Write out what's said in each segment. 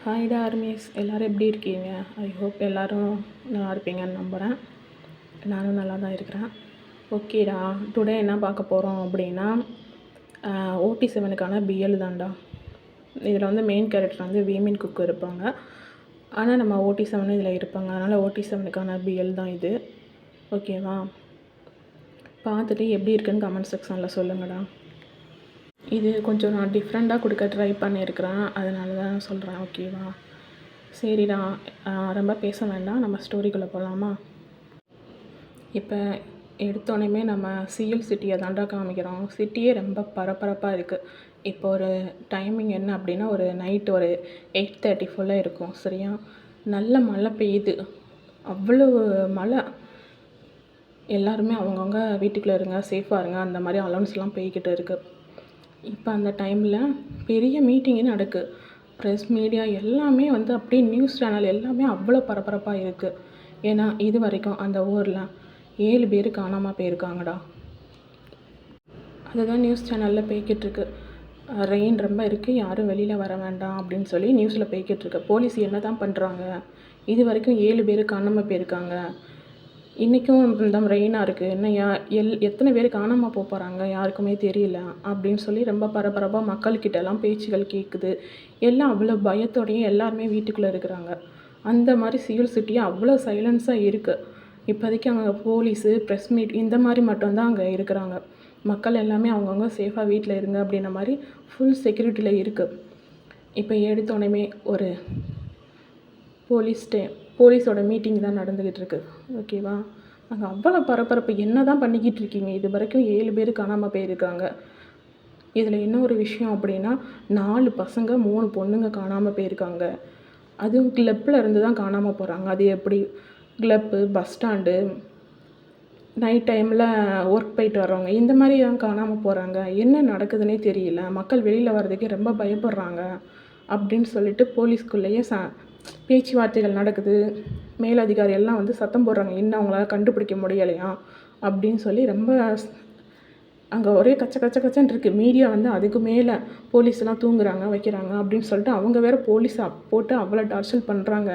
ஹாய்டா armies, எல்லோரும் எப்படி இருக்கீங்க? ஐ ஹோப் எல்லோரும் நல்லா இருப்பீங்கன்னு நம்புகிறேன். நானும் நல்லா தான் இருக்கிறேன். ஓகேடா, டுடே என்ன பார்க்க போகிறோம் அப்படின்னா OT7க்கான பிஎல் தான்டா. இதில் வந்து மெயின் கேரக்டர் வந்து வீமின் குக் இருப்பாங்க. ஆனால் நம்ம OT7 இதில் இருப்பாங்க. அதனால் OT7க்கான பிஎல் தான் இது. ஓகேவா? பார்த்துட்டு எப்படி இருக்குன்னு கமெண்ட் செக்ஷனில் சொல்லுங்கடா. இது கொஞ்சம் நான் டிஃப்ரெண்ட்டாக கொடுக்க ட்ரை பண்ணியிருக்கிறேன், அதனால தான் சொல்கிறேன். ஓகேவா? சரிடா, ரொம்ப பேச வேண்டாம், நம்ம ஸ்டோரிக்குள்ளே போகலாமா? இப்போ எடுத்தோடனே நம்ம சிஎல் சிட்டியை தாண்டா காமிக்கிறோம். சிட்டியே ரொம்ப பரபரப்பாக இருக்குது. இப்போ ஒரு டைமிங் என்ன அப்படின்னா, ஒரு நைட்டு ஒரு 8:30 ஃபுல்லாக இருக்கும். சரியா? நல்ல மழை பெய்யுது, அவ்வளோ மழை. எல்லாருமே அவங்கவுங்க வீட்டுக்குள்ளே இருங்க, சேஃபாக இருங்க, அந்த மாதிரி அலௌன்ஸ்லாம் போய்கிட்டு இருக்குது. இப்போ அந்த டைமில் பெரிய மீட்டிங்கே நடக்குது. ப்ரெஸ், மீடியா எல்லாமே வந்து அப்படியே நியூஸ் சேனல் எல்லாமே அவ்வளோ பரபரப்பாக இருக்குது. ஏன்னா இது வரைக்கும் அந்த ஊரில் 7 பேர் காணாமல் போயிருக்காங்கடா. அதுதான் நியூஸ் சேனலில் போய்கிட்டுருக்கு. ரெயின் ரொம்ப இருக்குது, யாரும் வெளியில் வர வேண்டாம் அப்படின்னு சொல்லி நியூஸில் போய்கிட்டுருக்கு. போலீஸ் என்ன தான் பண்ணுறாங்க? இது வரைக்கும் 7 பேர் காணாமல் போயிருக்காங்க. இன்றைக்கும் இந்த ரெயினாக இருக்குது, என்ன எத்தனை பேர் காணாமல் போகிறாங்க யாருக்குமே தெரியல அப்படின்னு சொல்லி ரொம்ப பரபரப்பாக மக்கள்கிட்டலாம் பேச்சுகள் கேட்குது. எல்லாம் அவ்வளோ பயத்தோடையும் எல்லாருமே வீட்டுக்குள்ளே இருக்கிறாங்க. அந்த மாதிரி சிவில் சிட்டியும் அவ்வளோ சைலன்ஸாக இருக்குது. இப்போதைக்கு அங்கே போலீஸு, ப்ரெஸ் மீட் இந்த மாதிரி மட்டும்தான் அங்கே இருக்கிறாங்க. மக்கள் எல்லாமே அவங்கவுங்க சேஃபாக வீட்டில் இருங்க அப்படின்ற மாதிரி ஃபுல் செக்யூரிட்டியில் இருக்குது. இப்போ எடுத்தோடனே ஒரு போலீஸோட மீட்டிங் தான் நடந்துக்கிட்டு இருக்குது. ஓகேவா? அங்கே அவ்வளோ பரபரப்பு. என்ன தான் பண்ணிக்கிட்டு இருக்கீங்க? இது வரைக்கும் 7 பேர் காணாமல் போயிருக்காங்க. இதில் என்ன ஒரு விஷயம் அப்படின்னா, 4 பசங்க 3 பொண்ணுங்க காணாமல் போயிருக்காங்க. அதுவும் கிளப்பில் இருந்து தான் காணாமல் போகிறாங்க. அது எப்படி? கிளப்பு, பஸ் ஸ்டாண்டு, நைட் டைமில் ஒர்க் போயிட்டு வர்றவங்க இந்த மாதிரி தான் காணாமல் போகிறாங்க. என்ன நடக்குதுன்னே தெரியல. மக்கள் வெளியில் வர்றதுக்கே ரொம்ப பயப்படுறாங்க அப்படின்னு சொல்லிட்டு போலீஸ்குள்ளேயே பேச்சுவார்த்தைகள் நடக்குது. மேலதிகாரி எல்லாம் வந்து சத்தம் போடுறாங்க, இன்னும் அவங்களால கண்டுபிடிக்க முடியலையா அப்படின்னு சொல்லி. ரொம்ப அங்கே ஒரே கச்சன்னு இருக்குது. மீடியா வந்து அதுக்கு மேலே போலீஸ்லாம் தூங்குறாங்க, வைக்கிறாங்க அப்படின்னு சொல்லிட்டு அவங்க வேறு போலீஸை போட்டு அவ்வளோ டார்ச்சர் பண்ணுறாங்க.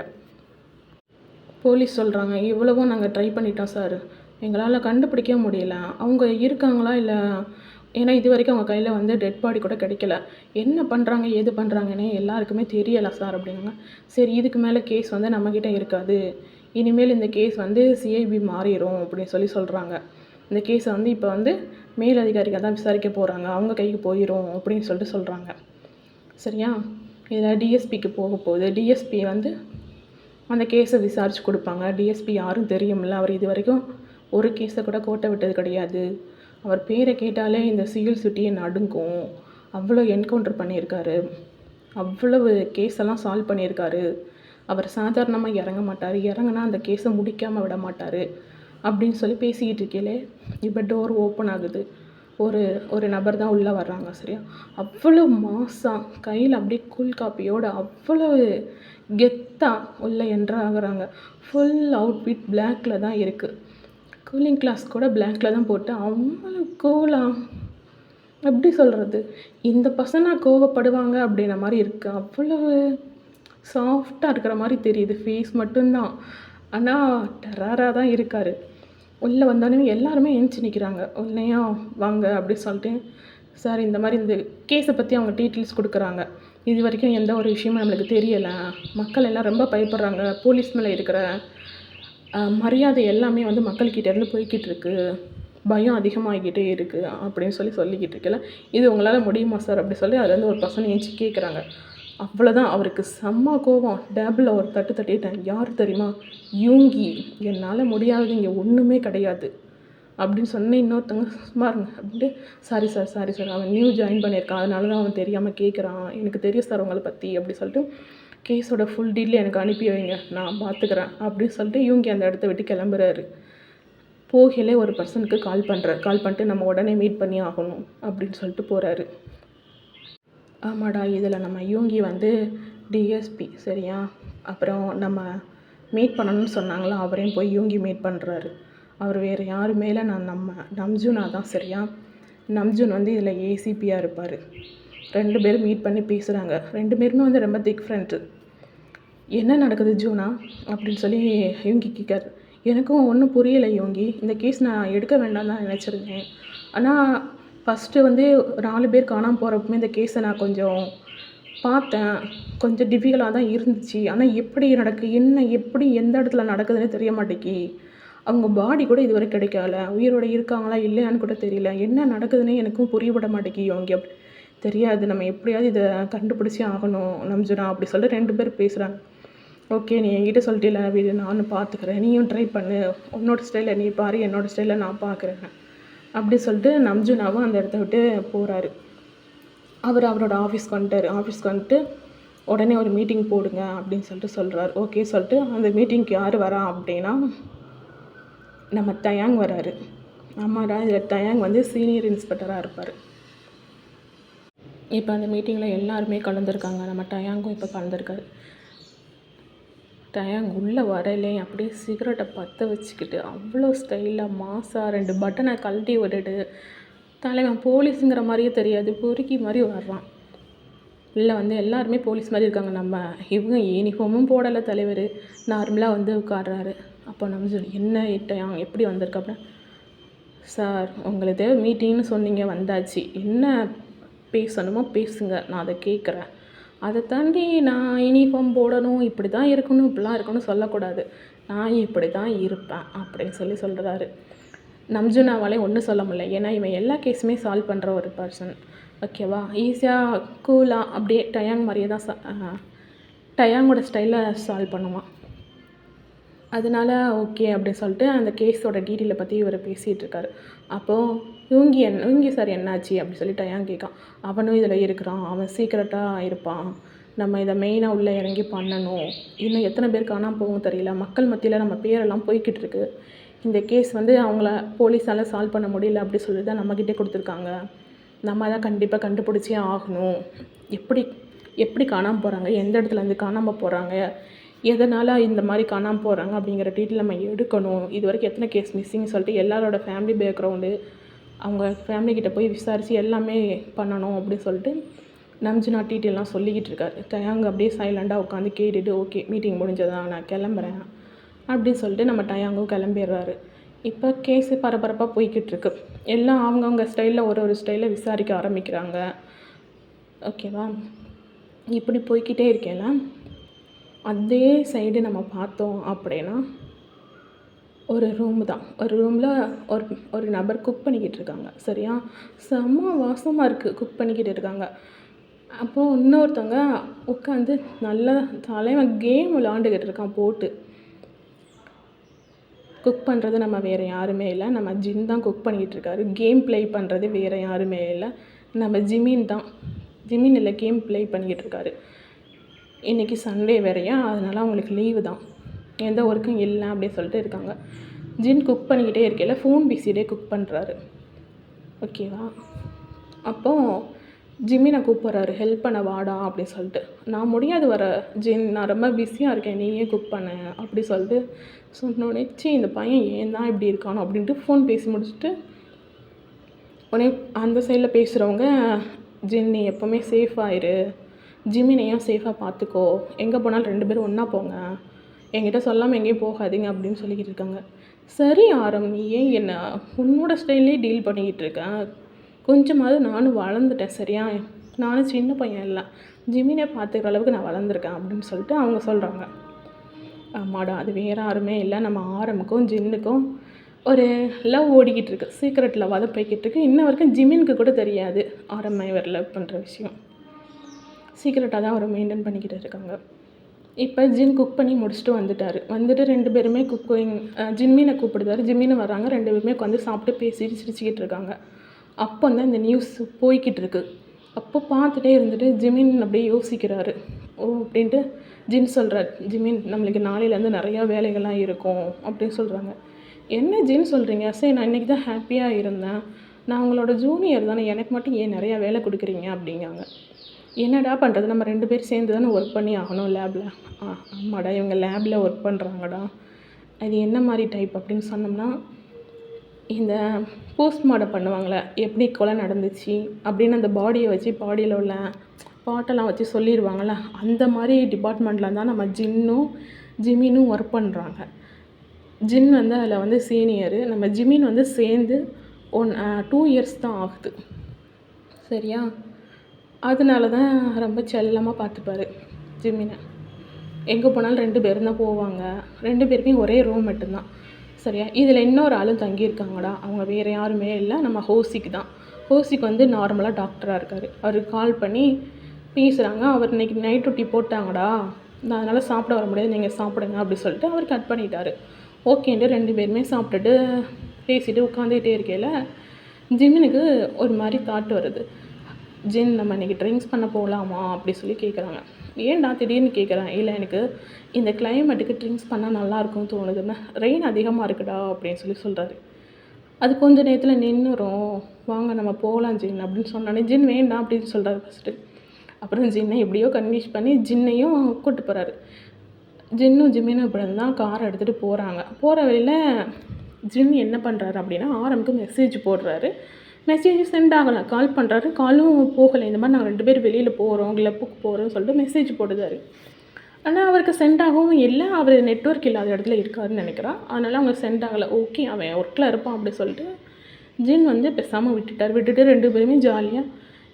போலீஸ் சொல்கிறாங்க, இவ்வளவும் நாங்கள் ட்ரை பண்ணிட்டோம் சார், எங்களால் கண்டுபிடிக்க முடியல, அவங்க இருக்காங்களா இல்லை, ஏன்னா இது வரைக்கும் அவங்க கையில் வந்து டெட் பாடி கூட கிடைக்கல, என்ன பண்ணுறாங்க ஏது பண்ணுறாங்கன்னே எல்லாருக்குமே தெரியலை சார் அப்படின்னாங்க. சரி, இதுக்கு மேலே கேஸ் வந்து நம்மக்கிட்ட இருக்காது, இனிமேல் இந்த கேஸ் வந்து சிஐபி மாறிடும் அப்படின்னு சொல்கிறாங்க. இந்த கேஸை வந்து இப்போ வந்து மேலதிகாரிகள் தான் விசாரிக்க போகிறாங்க, அவங்க கைக்கு போயிடும் அப்படின்னு சொல்கிறாங்க. சரியா? இதில் டிஎஸ்பிக்கு போக போகுது. டிஎஸ்பி வந்து அந்த கேஸை விசாரித்து கொடுப்பாங்க. டிஎஸ்பி யாரும் தெரியுமில்ல, அவர் இது வரைக்கும் ஒரு கேஸை கூட கோட்டை விட்டது கிடையாது. அவர் பேரை கேட்டாலே இந்த சிவில் சிட்டியை நடுங்கும். அவ்வளோ என்கவுண்டர் பண்ணியிருக்காரு, அவ்வளவு கேஸெல்லாம் சால்வ் பண்ணியிருக்காரு. அவர் சாதாரணமாக இறங்க மாட்டார், இறங்கினா அந்த கேஸை முடிக்காமல் விட மாட்டார் அப்படின்னு சொல்லி பேசிக்கிட்டு இருக்கீங்களே, இப்போ டோர் ஓப்பன் ஆகுது. ஒரு நபர் தான் உள்ளே வர்றாங்க. சரியா? அவ்வளோ மாசாக கையில் அப்படியே கூல் காப்பியோடு அவ்வளோ கெத்தாக உள்ளே ஆகுறாங்க. ஃபுல் அவுட்ஃபிட் பிளாக்கில் தான் இருக்குது. கூலிங் கிளாஸ் கூட பிளாக்கில் தான் போட்டு அவ்வளோ கூலாக, எப்படி சொல்கிறது, இந்த பசங்க கோவப்படுவாங்க அப்படின்ற மாதிரி இருக்குது. அவ்வளவு சாஃப்டாக இருக்கிற மாதிரி தெரியுது, ஃபேஸ் மட்டும்தான். ஆனால் டெரராக தான் இருக்கார். உள்ளே வந்தோடனே எல்லாருமே எழுந்துச்சி நிற்கிறாங்க. உள்ளேயா வாங்க அப்படி சொல்லிட்டு, சார் இந்த மாதிரி இந்த கேஸை பற்றி அவங்க டீட்டெயில்ஸ் கொடுக்குறாங்க. இது வரைக்கும் எந்த ஒரு விஷயமும் நம்மளுக்கு தெரியலை, மக்கள் எல்லாம் ரொம்ப பயப்படுறாங்க, போலீஸ் மேலே இருக்கிற மரியாதை எல்லாமே வந்து மக்கள்கிட்டேருந்து போய்கிட்டு இருக்கு, பயம் அதிகமாகிக்கிட்டே இருக்குது அப்படின்னு சொல்லிக்கிட்டு இருக்கல. இது உங்களால் முடியுமா சார் அப்படி சொல்லி அதுலேருந்து ஒரு பர்சன் ஏஞ்சி கேட்குறாங்க. அவ்வளோதான், அவருக்கு செம்ம கோபம். டேபிளில் ஒரு தட்டிட்டேன். யார் தெரியுமா? யூங்கி. என்னால் முடியாது, இங்கே ஒன்றுமே கிடையாது அப்படின்னு சொன்னேன். இன்னொருத்தவங்க சும்மா இருங்க அப்படின்ட்டு, சாரி சார் அவன் நியூ ஜாயின் பண்ணியிருக்கான், அதனால தான் அவன் தெரியாமல் கேட்குறான், எனக்கு தெரியும் சார் உங்களை பற்றி அப்படி சொல்லிட்டு கேஸோட ஃபுல் டீட்டெயில் எனக்கு அனுப்பி வைங்க, நான் பார்த்துக்கிறேன் அப்படின்னு சொல்லிட்டு இவங்க அந்த இடத்த விட்டு கிளம்புறாரு. போகலே ஒரு பர்சனுக்கு கால் பண்ணிட்டு நம்ம உடனே மீட் பண்ணி ஆகணும் அப்படின்னு சொல்லிட்டு போகிறாரு. ஆமாடா, இதில் நம்ம யூங்கி வந்து டிஎஸ்பி. சரியா? அப்புறம் நம்ம மீட் பண்ணணும்னு சொன்னாங்களா, அவரையும் போய் யூங்கி மீட் பண்ணுறாரு. அவர் வேறு யாருமே இல்லை, நம்ம நம்ஜூனா தான். சரியா? நம்ஜூன் வந்து இதில் ஏசிபியாக இருப்பார். 2 பேரும் மீட் பண்ணி பேசுகிறாங்க. 2 பேருமே வந்து ரொம்ப திக் ஃப்ரெண்ட்ஸு. என்ன நடக்குது ஜூனா அப்படின்னு சொல்லி யோங்கி கேட்காரு. எனக்கும் ஒன்றும் புரியலை யோங்கி. இந்த கேஸ் நான் எடுக்க வேண்டாம் தான் நினச்சிருந்தேன். ஆனால் ஃபஸ்ட்டு வந்து 4 பேர் காணாமல் போகிறப்பமே இந்த கேஸை நான் கொஞ்சம் பார்த்தேன். கொஞ்சம் டிஃபிகல்ட்டாக தான் இருந்துச்சு. ஆனால் எப்படி எப்படி எந்த இடத்துல நடக்குதுன்னே தெரிய மாட்டேங்கி. அவங்க பாடி கூட இதுவரை கிடைக்கல. உயிரோட இருக்காங்களா இல்லையான்னு கூட தெரியல. என்ன நடக்குதுன்னே எனக்கும் புரியப்பட மாட்டேங்கி யோங்கி. தெரியாது, நம்ம எப்படியாவது இதை கண்டுபிடிச்சே ஆகணும் நம்ஜுனா அப்படி சொல்லிட்டு 2 பேர் பேசுகிறாங்க. ஓகே, நீ என்கிட்ட சொல்லிட்டேல வீடு, நானும் பார்த்துக்கிறேன், நீயும் ட்ரை பண்ணு, உன்னோட ஸ்டைலில் நீ பாரு, என்னோடய ஸ்டைலில் நான் பார்க்குறேன் அப்படி சொல்லிட்டு நம்ஜுனாவும் அந்த இடத்த விட்டு போகிறாரு. அவரோட ஆஃபீஸ்க்கு வந்துட்டு உடனே ஒரு மீட்டிங் போடுங்க அப்படின்னு சொல்லிட்டு சொல்கிறாரு. ஓகே சொல்லிட்டு அந்த மீட்டிங்க்கு யார் வரா அப்படின்னா நம்ம தயாங் வராரு. ஆமாடா, இதில் தயாங் வந்து சீனியர் இன்ஸ்பெக்டராக இருப்பார். இப்போ அந்த மீட்டிங்கில் எல்லாருமே கலந்துருக்காங்க. நம்ம டயாங்கும் இப்போ கலந்துருக்காரு. டயாங் உள்ளே வரலே அப்படியே சிகரெட்டை பற்ற வச்சுக்கிட்டு அவ்வளோ ஸ்டைலாக மாசாக 2 பட்டனை கழட்டி விட்டுட்டு தலைவன் போலீஸுங்கிற மாதிரியே தெரியாது, பொறுக்கி மாதிரி வர்றான். இல்லை வந்து எல்லாருமே போலீஸ் மாதிரி இருக்காங்க. நம்ம இவங்க யூனிஃபார்மும் போடலை, தலைவர் நார்மலாக வந்து உட்கார்றாரு. அப்போ நம்ம சொல்லி என்ன டயாங் எப்படி வந்திருக்கு அப்படின்னா, சார் உங்களுக்கு மீட்டிங்னு சொன்னீங்க, வந்தாச்சு, என்ன பேசணுமோ பேசுங்க, நான் அதை கேட்குறேன். அதை தாண்டி நான் யூனிஃபார்ம் போடணும், இப்படி தான் இருக்கணும், இப்படிலாம் இருக்கணும் சொல்லக்கூடாது, நான் இப்படி தான் இருப்பேன் அப்படின்னு சொல்கிறாரு. நம்ஜுனாவாலே ஒன்றும் சொல்ல முடியல. ஏன்னா இவன் எல்லா கேஸுமே சால்வ் பண்ணுற ஒரு பர்சன். ஓகேவா, ஈஸியாக கூலாக அப்படியே டயாங் மாதிரியே தான் டயாங்கோட ஸ்டைலில் சால்வ் பண்ணுவான். அதனால ஓகே அப்படின்னு சொல்லிட்டு அந்த கேஸோட டீட்டெயிலை பற்றி இவர் பேசிகிட்டு இருக்காரு. அப்போது யூங்கி சார் என்னாச்சு அப்படி சொல்லி டயாங் கேட்கான். அவனும் இதில் இருக்கிறான், அவன் சீக்கிரட்டாக இருப்பான், நம்ம இதை மெயினாக உள்ளே இறங்கி பண்ணணும், இன்னும் எத்தனை பேர் காணாமல் போகும் தெரியல, மக்கள் மத்தியில் நம்ம பேரெல்லாம் போய்கிட்டு இருக்கு, இந்த கேஸ் வந்து அவங்கள போலீஸால் சால்வ் பண்ண முடியல அப்படி சொல்லி தான் நம்மக்கிட்டே கொடுத்துருக்காங்க, நம்ம தான் கண்டிப்பாக கண்டுபிடிச்சே ஆகணும், எப்படி காணாமல் போகிறாங்க, எந்த இடத்துலேருந்து காணாமல் போகிறாங்க, எதனால் இந்த மாதிரி காணாமல் போகிறாங்க அப்படிங்கிற டீட்டெயில் நம்ம எடுக்கணும், இது வரைக்கும் எத்தனை கேஸ் மிஸ்ஸிங்னு சொல்லிட்டு எல்லாரோட ஃபேமிலி பேக்ரவுண்டு அவங்க ஃபேமிலிக்கிட்ட போய் விசாரித்து எல்லாமே பண்ணணும் அப்படின்னு சொல்லிட்டு நம்ஜுனா டீட்டெயிலாம் சொல்லிக்கிட்டு இருக்காரு. டயாங் அப்படியே சைலண்டாக உட்காந்து கேட்டுட்டு ஓகே மீட்டிங் முடிஞ்சதான் நான் கிளம்புறேன் அப்படின்னு சொல்லிட்டு நம்ம டயாங்கும் கிளம்பிடுறாரு. இப்போ கேஸு பரபரப்பாக போய்கிட்டு இருக்கு. எல்லாம் அவங்கவுங்க ஸ்டைலில் ஒரு ஸ்டைலில் விசாரிக்க ஆரம்பிக்கிறாங்க. ஓகேவா, இப்படி போய்கிட்டே இருக்கேன்னா அதே சைடு நம்ம பார்த்தோம் அப்படின்னா ஒரு ரூமில் ஒரு நபர் குக் பண்ணிக்கிட்டு இருக்காங்க. சரியா, செம்ம வாசமாக இருக்குது, குக் பண்ணிக்கிட்டு இருக்காங்க. அப்போது இன்னொருத்தவங்க உட்காந்து நல்லா தலைவன் கேம் விளாண்டுக்கிட்டு இருக்கான் போட்டு. குக் பண்ணுறது நம்ம வேறு யாருமே இல்லை, நம்ம ஜின் தான் குக் பண்ணிக்கிட்டு இருக்காரு. கேம் ப்ளே பண்ணுறது வேறு யாருமே இல்லை, நம்ம ஜிமின் தான். ஜிமின் இல்லை, கேம் ப்ளே பண்ணிக்கிட்டு இருக்காரு. இன்றைக்கி சண்டே வேறையா, அதனால் அவங்களுக்கு லீவு தான், எந்த ஒர்க்கும் இல்லை அப்படின்னு சொல்லிட்டு இருக்காங்க. ஜின் குக் பண்ணிக்கிட்டே இருக்கையில் ஃபோன் பேசிகிட்டே குக் பண்ணுறாரு. ஓகேவா, அப்போது ஜிம்மினை கூப்பிட்றாரு, ஹெல்ப் பண்ண வாடா அப்படின்னு சொல்லிட்டு. நான் முடியாது வர ஜின், நான் ரொம்ப பிஸியாக இருக்கேன், நீயே குக் பண்ண அப்படி சொல்லிட்டு சொன்னோடனே இந்த பையன் ஏன் தான் இப்படி இருக்கானோ அப்படின்ட்டு ஃபோன் பேசி முடிச்சுட்டு உடனே அந்த சைடில் பேசுகிறவங்க, ஜின் நீ எப்போவுமே சேஃபாயிரு, ஜிம்மினையும் சேஃபாக பார்த்துக்கோ, எங்கே போனாலும் 2 பேரும் ஒன்றா போங்க, என்கிட்ட சொல்லாமல் எங்கேயும் போகாதீங்க அப்படின்னு சொல்லிக்கிட்டு இருக்காங்க. சரி ஆரம், நீ ஏன் என்ன உன்னோட ஸ்டைல்லே டீல் பண்ணிக்கிட்டு இருக்கேன், கொஞ்சமாவது நானும் வளர்ந்துட்டேன் சரியா, நானும் சின்ன பையன் இல்லை, ஜிம்மினை பார்த்துக்கிற அளவுக்கு நான் வளர்ந்துருக்கேன் அப்படின்னு சொல்லிட்டு அவங்க சொல்கிறாங்க. ஆமாடா, அது வேறு யாருமே இல்லை, நம்ம ஆரமுக்கும் ஜின்னுக்கும் ஒரு லவ் ஓடிக்கிட்டு இருக்கு, சீக்ரெட் லவ் அதை போய்கிட்டு இருக்கு. இன்ன வரைக்கும் ஜிமினுக்கு கூட தெரியாது ஆரம்மை இவர் லவ் பண்ணுற விஷயம், சீக்ரெட்டாக தான் அவர் மெயின்டைன் பண்ணிக்கிட்டு இருக்காங்க. இப்போ ஜின் குக் பண்ணி முடிச்சுட்டு வந்துட்டு 2 பேருமே குக்கிங் ஜிம்மினை கூப்பிடுதாரு. ஜிம்மினை வர்றாங்க, 2 பேருமே உட்காந்து சாப்பிட்டு பேசிட்டு சிரிச்சுக்கிட்டு இருக்காங்க. அப்போ தான் இந்த நியூஸ் போய்கிட்டு இருக்கு. அப்போ பார்த்துட்டே இருந்துட்டு ஜிமின் அப்படியே யோசிக்கிறாரு. ஓ அப்படின்ட்டு ஜின் சொல்கிறார், ஜிமின் நம்மளுக்கு நாளையிலேருந்து நிறையா வேலைகள்லாம் இருக்கும் அப்படின்னு சொல்கிறாங்க. என்ன ஜின் சொல்கிறீங்க, சரி நான் இன்றைக்கி தான் ஹாப்பியாக இருந்தேன், நான் உங்களோட ஜூனியர் தானே, எனக்கு மட்டும் ஏன் நிறையா வேலை கொடுக்குறீங்க அப்படிங்காங்க. என்னடா பண்ணுறது, நம்ம 2 பேர் சேர்ந்து தானே ஒர்க் பண்ணி ஆகணும் லேபில். ஆமாடா, இவங்க லேபில் ஒர்க் பண்ணுறாங்கடா, அது என்ன மாதிரி டைப் அப்படின்னு சொன்னோம்னா, இந்த போஸ்ட்மார்ட்டம் பண்ணுவாங்களே, எப்படி கொலை நடந்துச்சு அப்படின்னு அந்த பாடியை வச்சு பாடியில் உள்ள பாட்டெல்லாம் வச்சு சொல்லிடுவாங்கள்ல, அந்த மாதிரி டிபார்ட்மெண்ட்டில் தான் நம்ம ஜிமினும் ஒர்க் பண்ணுறாங்க. ஜின் வந்து அதில் வந்து சீனியரு. நம்ம ஜிமின் வந்து சேர்ந்து 2 இயர்ஸ் தான் ஆகுது. சரியா? அதனால தான் ரொம்ப செல்லமாக பார்த்துப்பாரு ஜிமினை. எங்கே போனாலும் 2 பேரும் தான் போவாங்க. 2 பேருமே ஒரே ரூம் மட்டும்தான். சரியா? இதில் இன்னொரு ஆளும் தங்கியிருக்காங்கடா. அவங்க வேறு யாருமே இல்லை, நம்ம ஹோசிக்கு தான். ஹோசிக்கு வந்து நார்மலாக டாக்டராக இருக்கார். அவருக்கு கால் பண்ணி பேசுகிறாங்க. அவர் இன்றைக்கி நைட் டியூட்டி போட்டாங்கடா, நான் அதனால் சாப்பிட வர முடியாது, நீங்கள் சாப்பிடுங்க அப்படி சொல்லிட்டு அவர் கட் பண்ணிட்டார். ஓகேன்ட்டு 2 பேருமே சாப்பிட்டுட்டு பேசிட்டு உட்காந்துக்கிட்டே இருக்கையில் ஜிமினுக்கு ஒரு மாதிரி தாட் வருது. ஜின், நம்ம இன்றைக்கி ட்ரிங்க்ஸ் பண்ண போகலாமா அப்படி சொல்லி கேட்குறாங்க. ஏன்டா திடீர்னு கேட்குறேன்? இல்லை, எனக்கு இந்த கிளைமேட்டுக்கு ட்ரிங்க்ஸ் பண்ணால் நல்லாயிருக்கும்னு தோணுதுன்னு, ரெயின் அதிகமாக இருக்குடா அப்படின்னு சொல்லி சொல்கிறாரு. அது கொஞ்சம் நேரத்தில் நின்றுரும், வாங்க நம்ம போகலாம் ஜின் அப்படின்னு சொன்னானே ஜின் வேண்டாம் அப்படின்னு சொல்கிறாரு ஃபஸ்ட்டு. அப்புறம் ஜின்னை எப்படியோ கன்வின்ஸ் பண்ணி ஜின்னையும் கூப்பிட்டு போகிறாரு. ஜின்னும் ஜிமினும் இப்படி தான் காரை எடுத்துகிட்டு போகிறாங்க. போகிற வழியில் ஜின் என்ன பண்ணுறாரு அப்படின்னா, ஆரம்புக்கு மெசேஜ் போடுறாரு. மெசேஜ் சென்ட் ஆகலை. கால் பண்ணுறாரு, காலும் போகலை. இந்த மாதிரி நாங்கள் 2 பேர் வெளியில் போகிறோம், கிளப்புக்கு போகிறோம்னு சொல்லிட்டு மெசேஜ் போடுதாரு. ஆனால் அவருக்கு சென்ட் ஆகவும் இல்லை, அவர் நெட்வொர்க் இல்லாத இடத்துல இருக்காருன்னு நினைக்கிறான். அதனால் அவங்க சென்ட் ஆகலை. ஓகே, அவன் ஒர்க்கில் இருப்பான் அப்படி சொல்லிட்டு ஜின் வந்து பேசாமல் விட்டுட்டு 2 பேருமே ஜாலியாக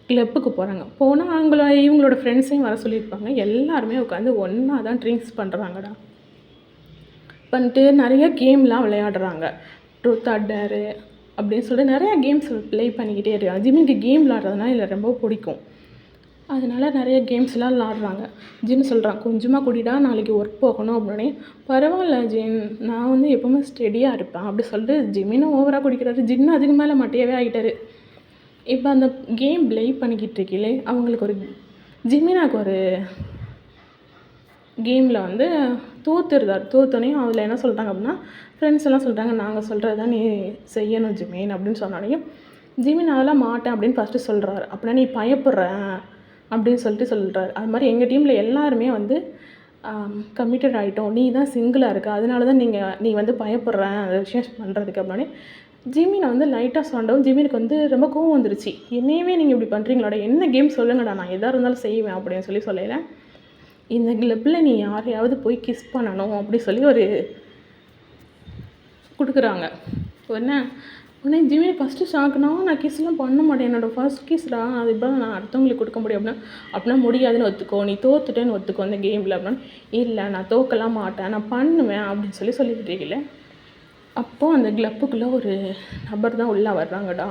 கிளப்புக்கு போகிறாங்க. போனால் இவங்களோட ஃப்ரெண்ட்ஸையும் வர சொல்லியிருப்பாங்க. எல்லாருமே உட்காந்து ஒன்றா தான் ட்ரிங்க்ஸ் பண்ணுறாங்கடா. பண்ணிட்டு நிறைய கேம்லாம் விளையாடுறாங்க. ட்ரூத் ஆர் டேரு அப்படின்னு சொல்லிட்டு நிறையா கேம்ஸ் ப்ளே பண்ணிக்கிட்டே இருக்காங்க. ஜிம்மிக்கு கேம் விளாட்றதுனால இல்லை ரொம்ப பிடிக்கும். அதனால் நிறைய கேம்ஸ்லாம் விளாட்றாங்க. ஜின் சொல்கிறான், கொஞ்சமாக குடிடா, நாளைக்கு ஒர்க் போகணும் அப்படின்னே. பரவாயில்ல ஜின், நான் வந்து எப்போவுமே ஸ்டெடியாக இருப்பேன் அப்படி சொல்லிட்டு ஜிம்மினும் ஓவராக குடிக்கிறாரு. ஜின்னு அதுக்கு மேலே மட்டையாகவே ஆகிட்டாரு. இப்போ அந்த கேம் ப்ளே பண்ணிக்கிட்டு இருக்கீங்களே, அவங்களுக்கு ஒரு ஜிமினாக்கு ஒரு கேமில் வந்து தோத்தோனையும் அதில் என்ன சொல்லிட்டாங்க அப்படின்னா, ஃப்ரெண்ட்ஸ் எல்லாம் சொல்லிட்டாங்க, நாங்கள் சொல்கிறது தான் நீ செய்யணும் ஜிமின் அப்படின்னு சொன்னாலையும் ஜிமின் அதெல்லாம் மாட்டேன் அப்படின்னு ஃபஸ்ட்டு சொல்கிறாரு. அப்படின்னா நீ பயப்படுறேன் அப்படின்னு சொல்லிட்டு சொல்கிறாரு. அது மாதிரி எங்கள் டீமில் எல்லாருமே வந்து கமிட்டட் ஆகிட்டோம், நீ தான் சிங்கிளாக இருக்க, அதனால தான் நீ வந்து பயப்படுறேன் அந்த விஷயம் பண்ணுறதுக்கு அப்படின்னே ஜிமினை வந்து லைட்டாக சொன்னவும் ஜிமினுக்கு வந்து ரொம்ப கோவம் வந்துருச்சு. என்னையவே நீங்கள் இப்படி பண்ணுறீங்களாடா, என்ன கேம் சொல்லுங்கடா, நான் எதாக இருந்தாலும் செய்வேன் அப்படின்னு சொல்லலை. இந்த கிளப்பில் நீ யாரையாவது போய் கிஸ் பண்ணணும் அப்படி சொல்லி ஒரு கொடுக்குறாங்க. உடனே ஜிமினி ஃபஸ்ட்டு ஷாக்குனா, நான் கிஸ்லாம் பண்ண மாட்டேன், என்னோடய ஃபர்ஸ்ட் கிஸ்டா, அது இப்போ நான் அடுத்தவங்களுக்கு கொடுக்க முடியும் அப்படின்னா முடியாதுன்னு ஒத்துக்கோ, நீ தோத்துட்டேன்னு ஒத்துக்கோ இந்த கேமில் அப்படின்னா. இல்லை, நான் தோக்கலாம் மாட்டேன், நான் பண்ணுவேன் அப்படின்னு சொல்லிக்கிட்டு இருக்கல. அப்போது அந்த கிளப்புக்குள்ளே ஒரு நபர் தான் உள்ளே வர்றாங்கடா.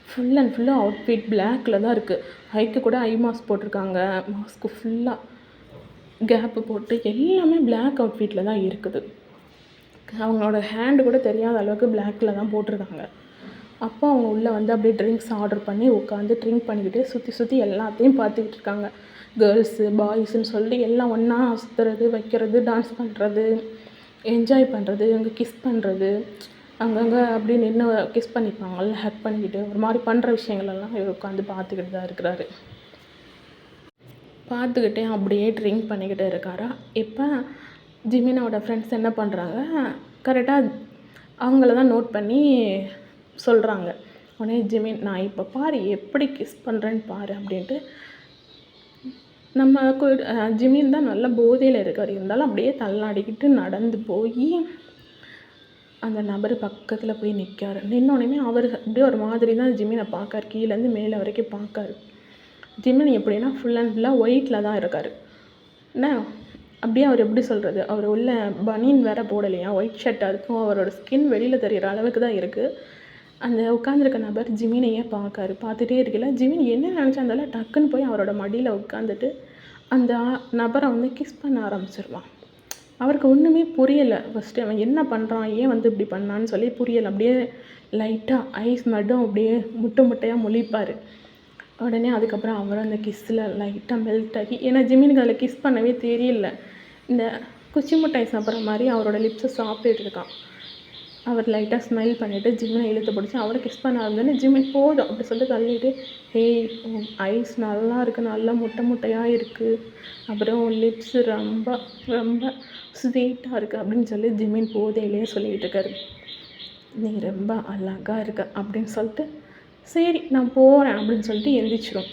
ஃபுல் அண்ட் ஃபுல்லாக அவுட்ஃபிட் பிளாக்கில் தான் இருக்குது. ஹைக்கு கூட ஐ மாஸ்க் போட்டிருக்காங்க, மாஸ்க்கு ஃபுல்லாக கேப்பு போட்டு எல்லாமே பிளாக் அவுட்ஃபிட்டில் தான் இருக்குது. அவங்களோட ஹேண்டு கூட தெரியாத அளவுக்கு பிளாக்கில் தான் போட்டிருக்காங்க. அப்போ அவங்க உள்ளே வந்து அப்படியே ட்ரிங்க்ஸ் ஆர்டர் பண்ணி உட்காந்து ட்ரிங்க் பண்ணிக்கிட்டு சுற்றி எல்லாத்தையும் பார்த்துக்கிட்டு இருக்காங்க. கேர்ள்ஸு பாய்ஸுன்னு சொல்லி எல்லாம் ஒன்றா சுற்றுறது, வைக்கிறது, டான்ஸ் பண்ணுறது, என்ஜாய் பண்ணுறது, அங்கே கிஸ் பண்ணுறது, அங்கங்கே அப்படி நின்று கிஸ் பண்ணிப்பாங்கள்ல, ஹக் பண்ணிக்கிட்டு ஒரு மாதிரி பண்ணுற விஷயங்களெல்லாம் இவர் உட்காந்து பார்த்துக்கிட்டு தான் இருக்கிறாரு. பார்த்துக்கிட்டே அப்படியே ட்ரிங்க் பண்ணிக்கிட்டு இருக்காரா. இப்போ ஜிமினோட ஃப்ரெண்ட்ஸ் என்ன பண்ணுறாங்க, கரெக்டாக அவங்கள தான் நோட் பண்ணி சொல்கிறாங்க. உடனே ஜிமின், நான் இப்போ பாரு எப்படி கிஸ் பண்ணுறேன்னு பாரு அப்படின்ட்டு நம்ம ஜிமின் தான் நல்ல போதையில் இருக்கார். இருந்தாலும் அப்படியே தள்ளாடிக்கிட்டு நடந்து போய் அந்த நபர் பக்கத்தில் போய் நிற்காரு. நின்னோடனே அவர் அப்படியே ஒரு மாதிரி தான் ஜிமினை பார்க்காரு, கீழேருந்து மேலே வரைக்கும் பார்க்காரு. ஜிமின் எப்படின்னா ஃபுல் அண்ட் ஃபுல்லாக ஒயிட்டில் தான் இருக்கார். என்ன அப்படியே அவர் எப்படி சொல்கிறது, அவர் உள்ள பனியன் வேறு போடலையா, ஒயிட் ஷர்ட்டாக இருக்கும், அவரோட ஸ்கின் வெளியில் தெரிகிற அளவுக்கு தான் இருக்குது. அந்த உட்காந்துருக்க நபர் ஜிமினையே பார்க்காரு. பார்த்துட்டே இருக்கல, ஜிமின் என்ன நினச்சாந்தாலும் டக்குன்னு போய் அவரோட மடியில் உட்காந்துட்டு அந்த நபரை வந்து கிஸ் பண்ண ஆரம்பிச்சிருவான். அவருக்கு ஒன்றுமே புரியலை. ஃபஸ்ட்டு அவன் என்ன பண்ணுறான், ஏன் வந்து இப்படி பண்ணான்னு சொல்லி புரியலை. அப்படியே லைட்டாக ஐஸ் மட்டும் அப்படியே முட்டையாக முழிப்பார். உடனே அதுக்கப்புறம் அவரும் அந்த கிஸ்ஸில் லைட்டாக மெல்ட் ஆகி, ஏன்னா ஜிமினுக்கு அதில் கிஸ் பண்ணவே தெரியல, இந்த குச்சி மிட்டாய் சாப்பிட்ற மாதிரி அவரோட லிப்ஸை சாப்பிட்டுட்டு இருக்கான். அவர் லைட்டாக ஸ்மெல் பண்ணிவிட்டு ஜிமினை இழுத்து பிடிச்சி அவரை கிஸ் பண்ண ஆரம்பிச்சோன்னே ஜிமின் போதும் அப்படி சொல்லிட்டு தள்ளிட்டு, ஹேய் ஐஸ் நல்லா இருக்குது, நல்லா முட்டையாக இருக்குது, அப்புறம் லிப்ஸு ரொம்ப ரொம்ப ஸ்வீட்டாக இருக்குது அப்படின்னு சொல்லி ஜிமின் போதையிலேயே சொல்லிக்கிட்டு இருக்காரு. நீ ரொம்ப அழகாக இருக்க அப்படின்னு சொல்லிட்டு, சரி நான் போகிறேன் அப்படின்னு சொல்லிட்டு எந்திரிச்சிடும்.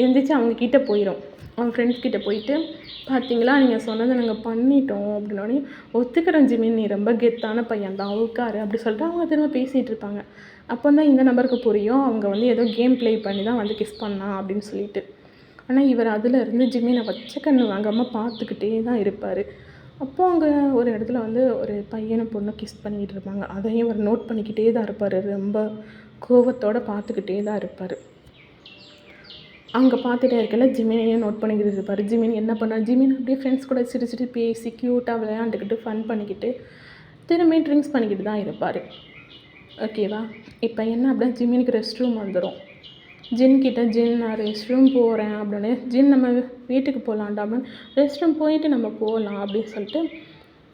எழுந்திரிச்சு அவங்கக்கிட்ட போயிடும். அவங்க ஃப்ரெண்ட்ஸ் கிட்ட போயிட்டு, பார்த்தீங்களா நீங்கள் சொன்னதை நாங்கள் பண்ணிட்டோம் அப்படின்னோடனே, ஒத்துக்கிறேன் ஜிமின், நீ ரொம்ப கெத்தான பையன் தான், உட்காரு அப்படி சொல்லிட்டு அவங்க திரும்ப பேசிகிட்டு இருப்பாங்க. அப்போ தான் இந்த நபருக்கு புரியும், அவங்க வந்து ஏதோ கேம் ப்ளே பண்ணி தான் வந்து கிஸ் பண்ணான் அப்படின்னு சொல்லிட்டு. ஆனால் இவர் அதிலேருந்து ஜிமினை வச்ச கண்ணு வாங்காமல் பார்த்துக்கிட்டே தான் இருப்பார். அப்போது அங்கே ஒரு இடத்துல வந்து ஒரு பையனை பொண்ணை கிஸ் பண்ணிக்கிட்டு இருப்பாங்க. அதையும் அவர் நோட் பண்ணிக்கிட்டே தான் இருப்பார். ரொம்ப கோவத்தோடு பார்த்துக்கிட்டே தான் இருப்பார். அங்கே பார்த்துட்டே இருக்கல ஜிமினையும் நோட் பண்ணிக்கிட்டு இருப்பார். ஜிமின் என்ன பண்ணார், ஜிமின் அப்படியே ஃப்ரெண்ட்ஸ் கூட சிரிச்சிட்டு பேசி க்யூட்டாக விளையாண்டுக்கிட்டு ஃபன் பண்ணிக்கிட்டு திரும்பி ட்ரிங்க்ஸ் பண்ணிக்கிட்டு தான் இருப்பார். ஓகேவா? இப்போ என்ன அப்படின்னா ஜிமினுக்கு ரெஸ்ட் ரூம் வந்துடும். ஜின்கிட்ட, ஜின் நான் ரெஸ்ட் ரூம் போகிறேன் அப்படின்னு, ஜின் நம்ம வீட்டுக்கு போகலான்டா அப்படின்னு, ரெஸ்ட் ரூம் போயிட்டு நம்ம போகலாம் அப்படின்னு சொல்லிட்டு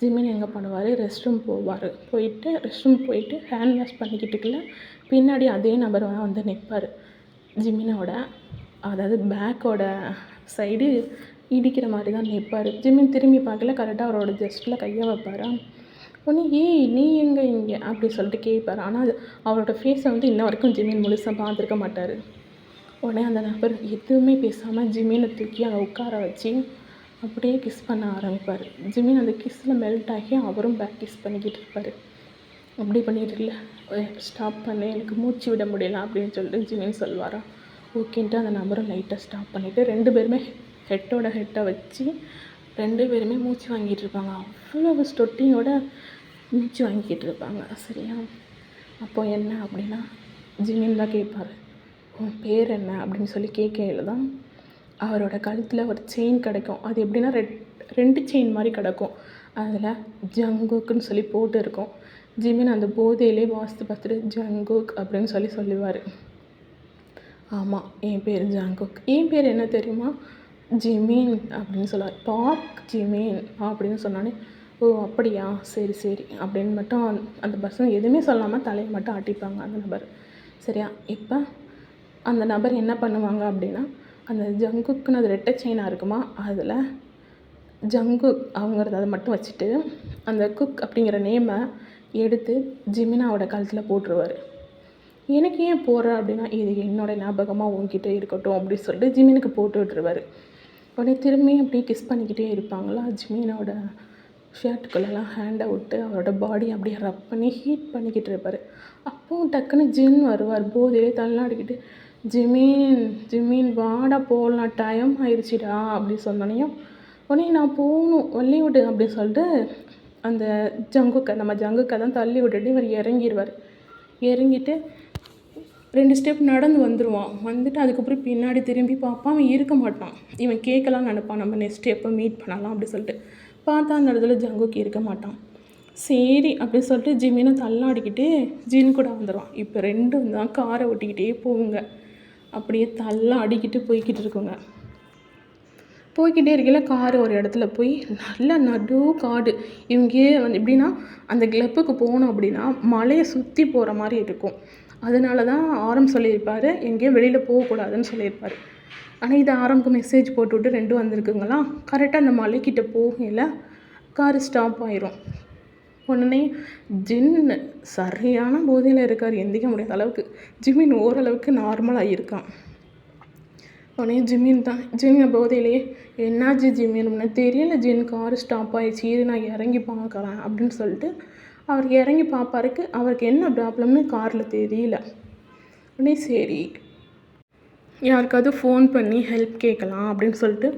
ஜிமின் எங்கே பண்ணுவார், ரெஸ்ட் ரூம் போவார். ரெஸ்ட் ரூம் போயிட்டு ஹேண்ட் வாஷ் பண்ணிக்கிட்டுக்குள்ள பின்னாடி அதே நபர் வந்து நிற்பார். ஜிமினோட அதாவது பேக்கோட சைடு இடிக்கிற மாதிரி தான் நிற்பார். ஜிமின் திரும்பி பார்க்கல, கரெக்டாக அவரோட ஜஸ்ட்டில் கையை வைப்பார். உடனே ஏய் நீ எங்கே இங்கே அப்படி சொல்லிட்டு கேட்பார். ஆனால் அவரோட ஃபேஸை வந்து இன்ன வரைக்கும் ஜிமின் முழுசாக பார்த்துருக்க மாட்டார். உடனே அந்த நபர் எதுவுமே பேசாமல் ஜிமினை தூக்கி அங்கே உட்கார வச்சு அப்படியே கிஸ் பண்ண ஆரம்பிப்பார். ஜிமின் அந்த கிஸ்ஸில் மெல்ட் ஆகி அவரும் பேக் கிஸ் பண்ணிக்கிட்டு இருப்பார். அப்படி பண்ணிகிட்டு இல்லை, ஸ்டாப் பண்ணு, எனக்கு மூச்சு விட முடியல அப்படின்னு சொல்லிட்டு ஜிமின் சொல்வாரா. ஓகேன்ட்டு அந்த நபரை லைட்டாக ஸ்டாப் பண்ணிவிட்டு 2 பேருமே ஹெட்டை வச்சு 2 பேருமே மூச்சு வாங்கிட்டு இருப்பாங்க. அவ்வளவு ஸ்டொட்டியோட மூச்சு வாங்கிக்கிட்டு இருப்பாங்க. சரியா? அப்போ என்ன அப்படின்னா ஜிமின் தான் கேட்பார், உன் பேர் என்ன அப்படின்னு சொல்லி கேட்கையில் தான் அவரோட கழுத்தில் ஒரு செயின் கிடைக்கும். அது எப்படின்னா 2 செயின் மாதிரி கிடக்கும். அதில் ஜங்குக்குன்னு சொல்லி போட்டு இருக்கும். ஜிமின் அந்த போதையிலே வாசித்து பார்த்துட்டு ஜங்குக் அப்படின்னு சொல்லுவார். ஆமாம், என் பேர் ஜங்குக். என் பேர் என்ன தெரியுமா, ஜிமின் அப்படின்னு சொல்லுவார். பாக் ஜிமின் அப்படின்னு சொன்னானே, ஓ அப்படியா, சரி சரி அப்படின்னு மட்டும் அந்த பர்சன் எதுவுமே சொல்லாமல் தலையை மட்டும் ஆட்டிப்பாங்க அந்த நபர். சரியா? இப்போ அந்த நபர் என்ன பண்ணுவாங்க அப்படின்னா, அந்த ஜங்குக்குன்னு அது 2 செயினாக இருக்குமா, அதில் ஜங்குக் அவங்கிறத அதை மட்டும் வச்சுட்டு அந்த குக் அப்படிங்கிற நேமை எடுத்து ஜிமினாவோட கழுத்தில் போட்டுருவார். எனக்கு ஏன் போடுற அப்படின்னா, இது என்னோடய ஞாபகமாக உங்ககிட்ட இருக்கட்டும் அப்படின்னு சொல்லிட்டு ஜிமினுக்கு போட்டு விட்டுருவார். உடனே திரும்பியும் அப்படியே கிஸ் பண்ணிக்கிட்டே இருப்பாங்களா, ஜிமினோட ஷர்ட்டுக்குள்ளெல்லாம் ஹேண்டை விட்டு அவரோட பாடி அப்படியே ரப் பண்ணி ஹீட் பண்ணிக்கிட்டு இருப்பார். அப்போது டக்குன்னு ஜின் வருவார். போதையே தள்ளாடிக்கிட்டு, ஜிமின் வாடா போகலாம், டைம் ஆயிடுச்சுடா அப்படி சொன்னோன்னையும், உடனே நான் போகணும் வள்ளி விடு அப்படின்னு சொல்லிட்டு அந்த நம்ம ஜங்குக்கை தான் தள்ளி விட்டுட்டு இவர் இறங்கிடுவார். இறங்கிட்டு 2 ஸ்டெப் நடந்து வந்துடுவான். வந்துட்டு அதுக்கப்புறம் பின்னாடி திரும்பி பார்ப்பான். அவன் இருக்க மாட்டான். இவன் கேட்கலான்னு நினைப்பான், நம்ம நெக்ஸ்ட் எப்போ மீட் பண்ணலாம் அப்படி சொல்லிட்டு. பார்த்தா அந்த இடத்துல ஜங்குக்கு இருக்க மாட்டான். சரி அப்படின்னு சொல்லிட்டு ஜிமினும் தள்ளாடிக்கிட்டு ஜின் கூட வந்துடுவான். இப்போ 2 தான் காரை ஓட்டிக்கிட்டே போகுங்க. அப்படியே தள்ளாடிக்கிட்டு போய்கிட்டு இருக்குங்க. போய்கிட்டே இருக்கையில் காரு ஒரு இடத்துல போய் நல்லா நடு காடு. இவங்கே வந்து எப்படின்னா அந்த கிளப்புக்கு போகணும் அப்படின்னா மலையை சுற்றி போகிற மாதிரி இருக்கும். அதனால தான் ஆரம் சொல்லியிருப்பார், எங்கேயும் வெளியில் போகக்கூடாதுன்னு சொல்லியிருப்பார். ஆனால் இது ஆரம்புக்கு மெசேஜ் போட்டுவிட்டு 2 வந்திருக்குங்களா. கரெக்டாக அந்த மலைக்கிட்ட போகையில் காரு ஸ்டாப் ஆயிரும். உடனே ஜின் சரியான போதையில் இருக்கார், எந்திக்க முடியாத அளவுக்கு. ஜிமின் ஓரளவுக்கு நார்மலாக இருக்கான். உடனே ஜிமின் போதையிலேயே என்னாச்சு ஜிமின்னு தெரியல, ஜின் காரு ஸ்டாப் ஆகிடுச்சு, நான் இறங்கி பார்க்குறேன் அப்படின்னு சொல்லிட்டு அவர் இறங்கி பார்ப்பாருக்கு. அவருக்கு என்ன ப்ராப்ளம்னு காரில் தெரியல. உடனே சரி யாருக்காவது ஃபோன் பண்ணி ஹெல்ப் கேட்கலாம் அப்படின்னு சொல்லிட்டு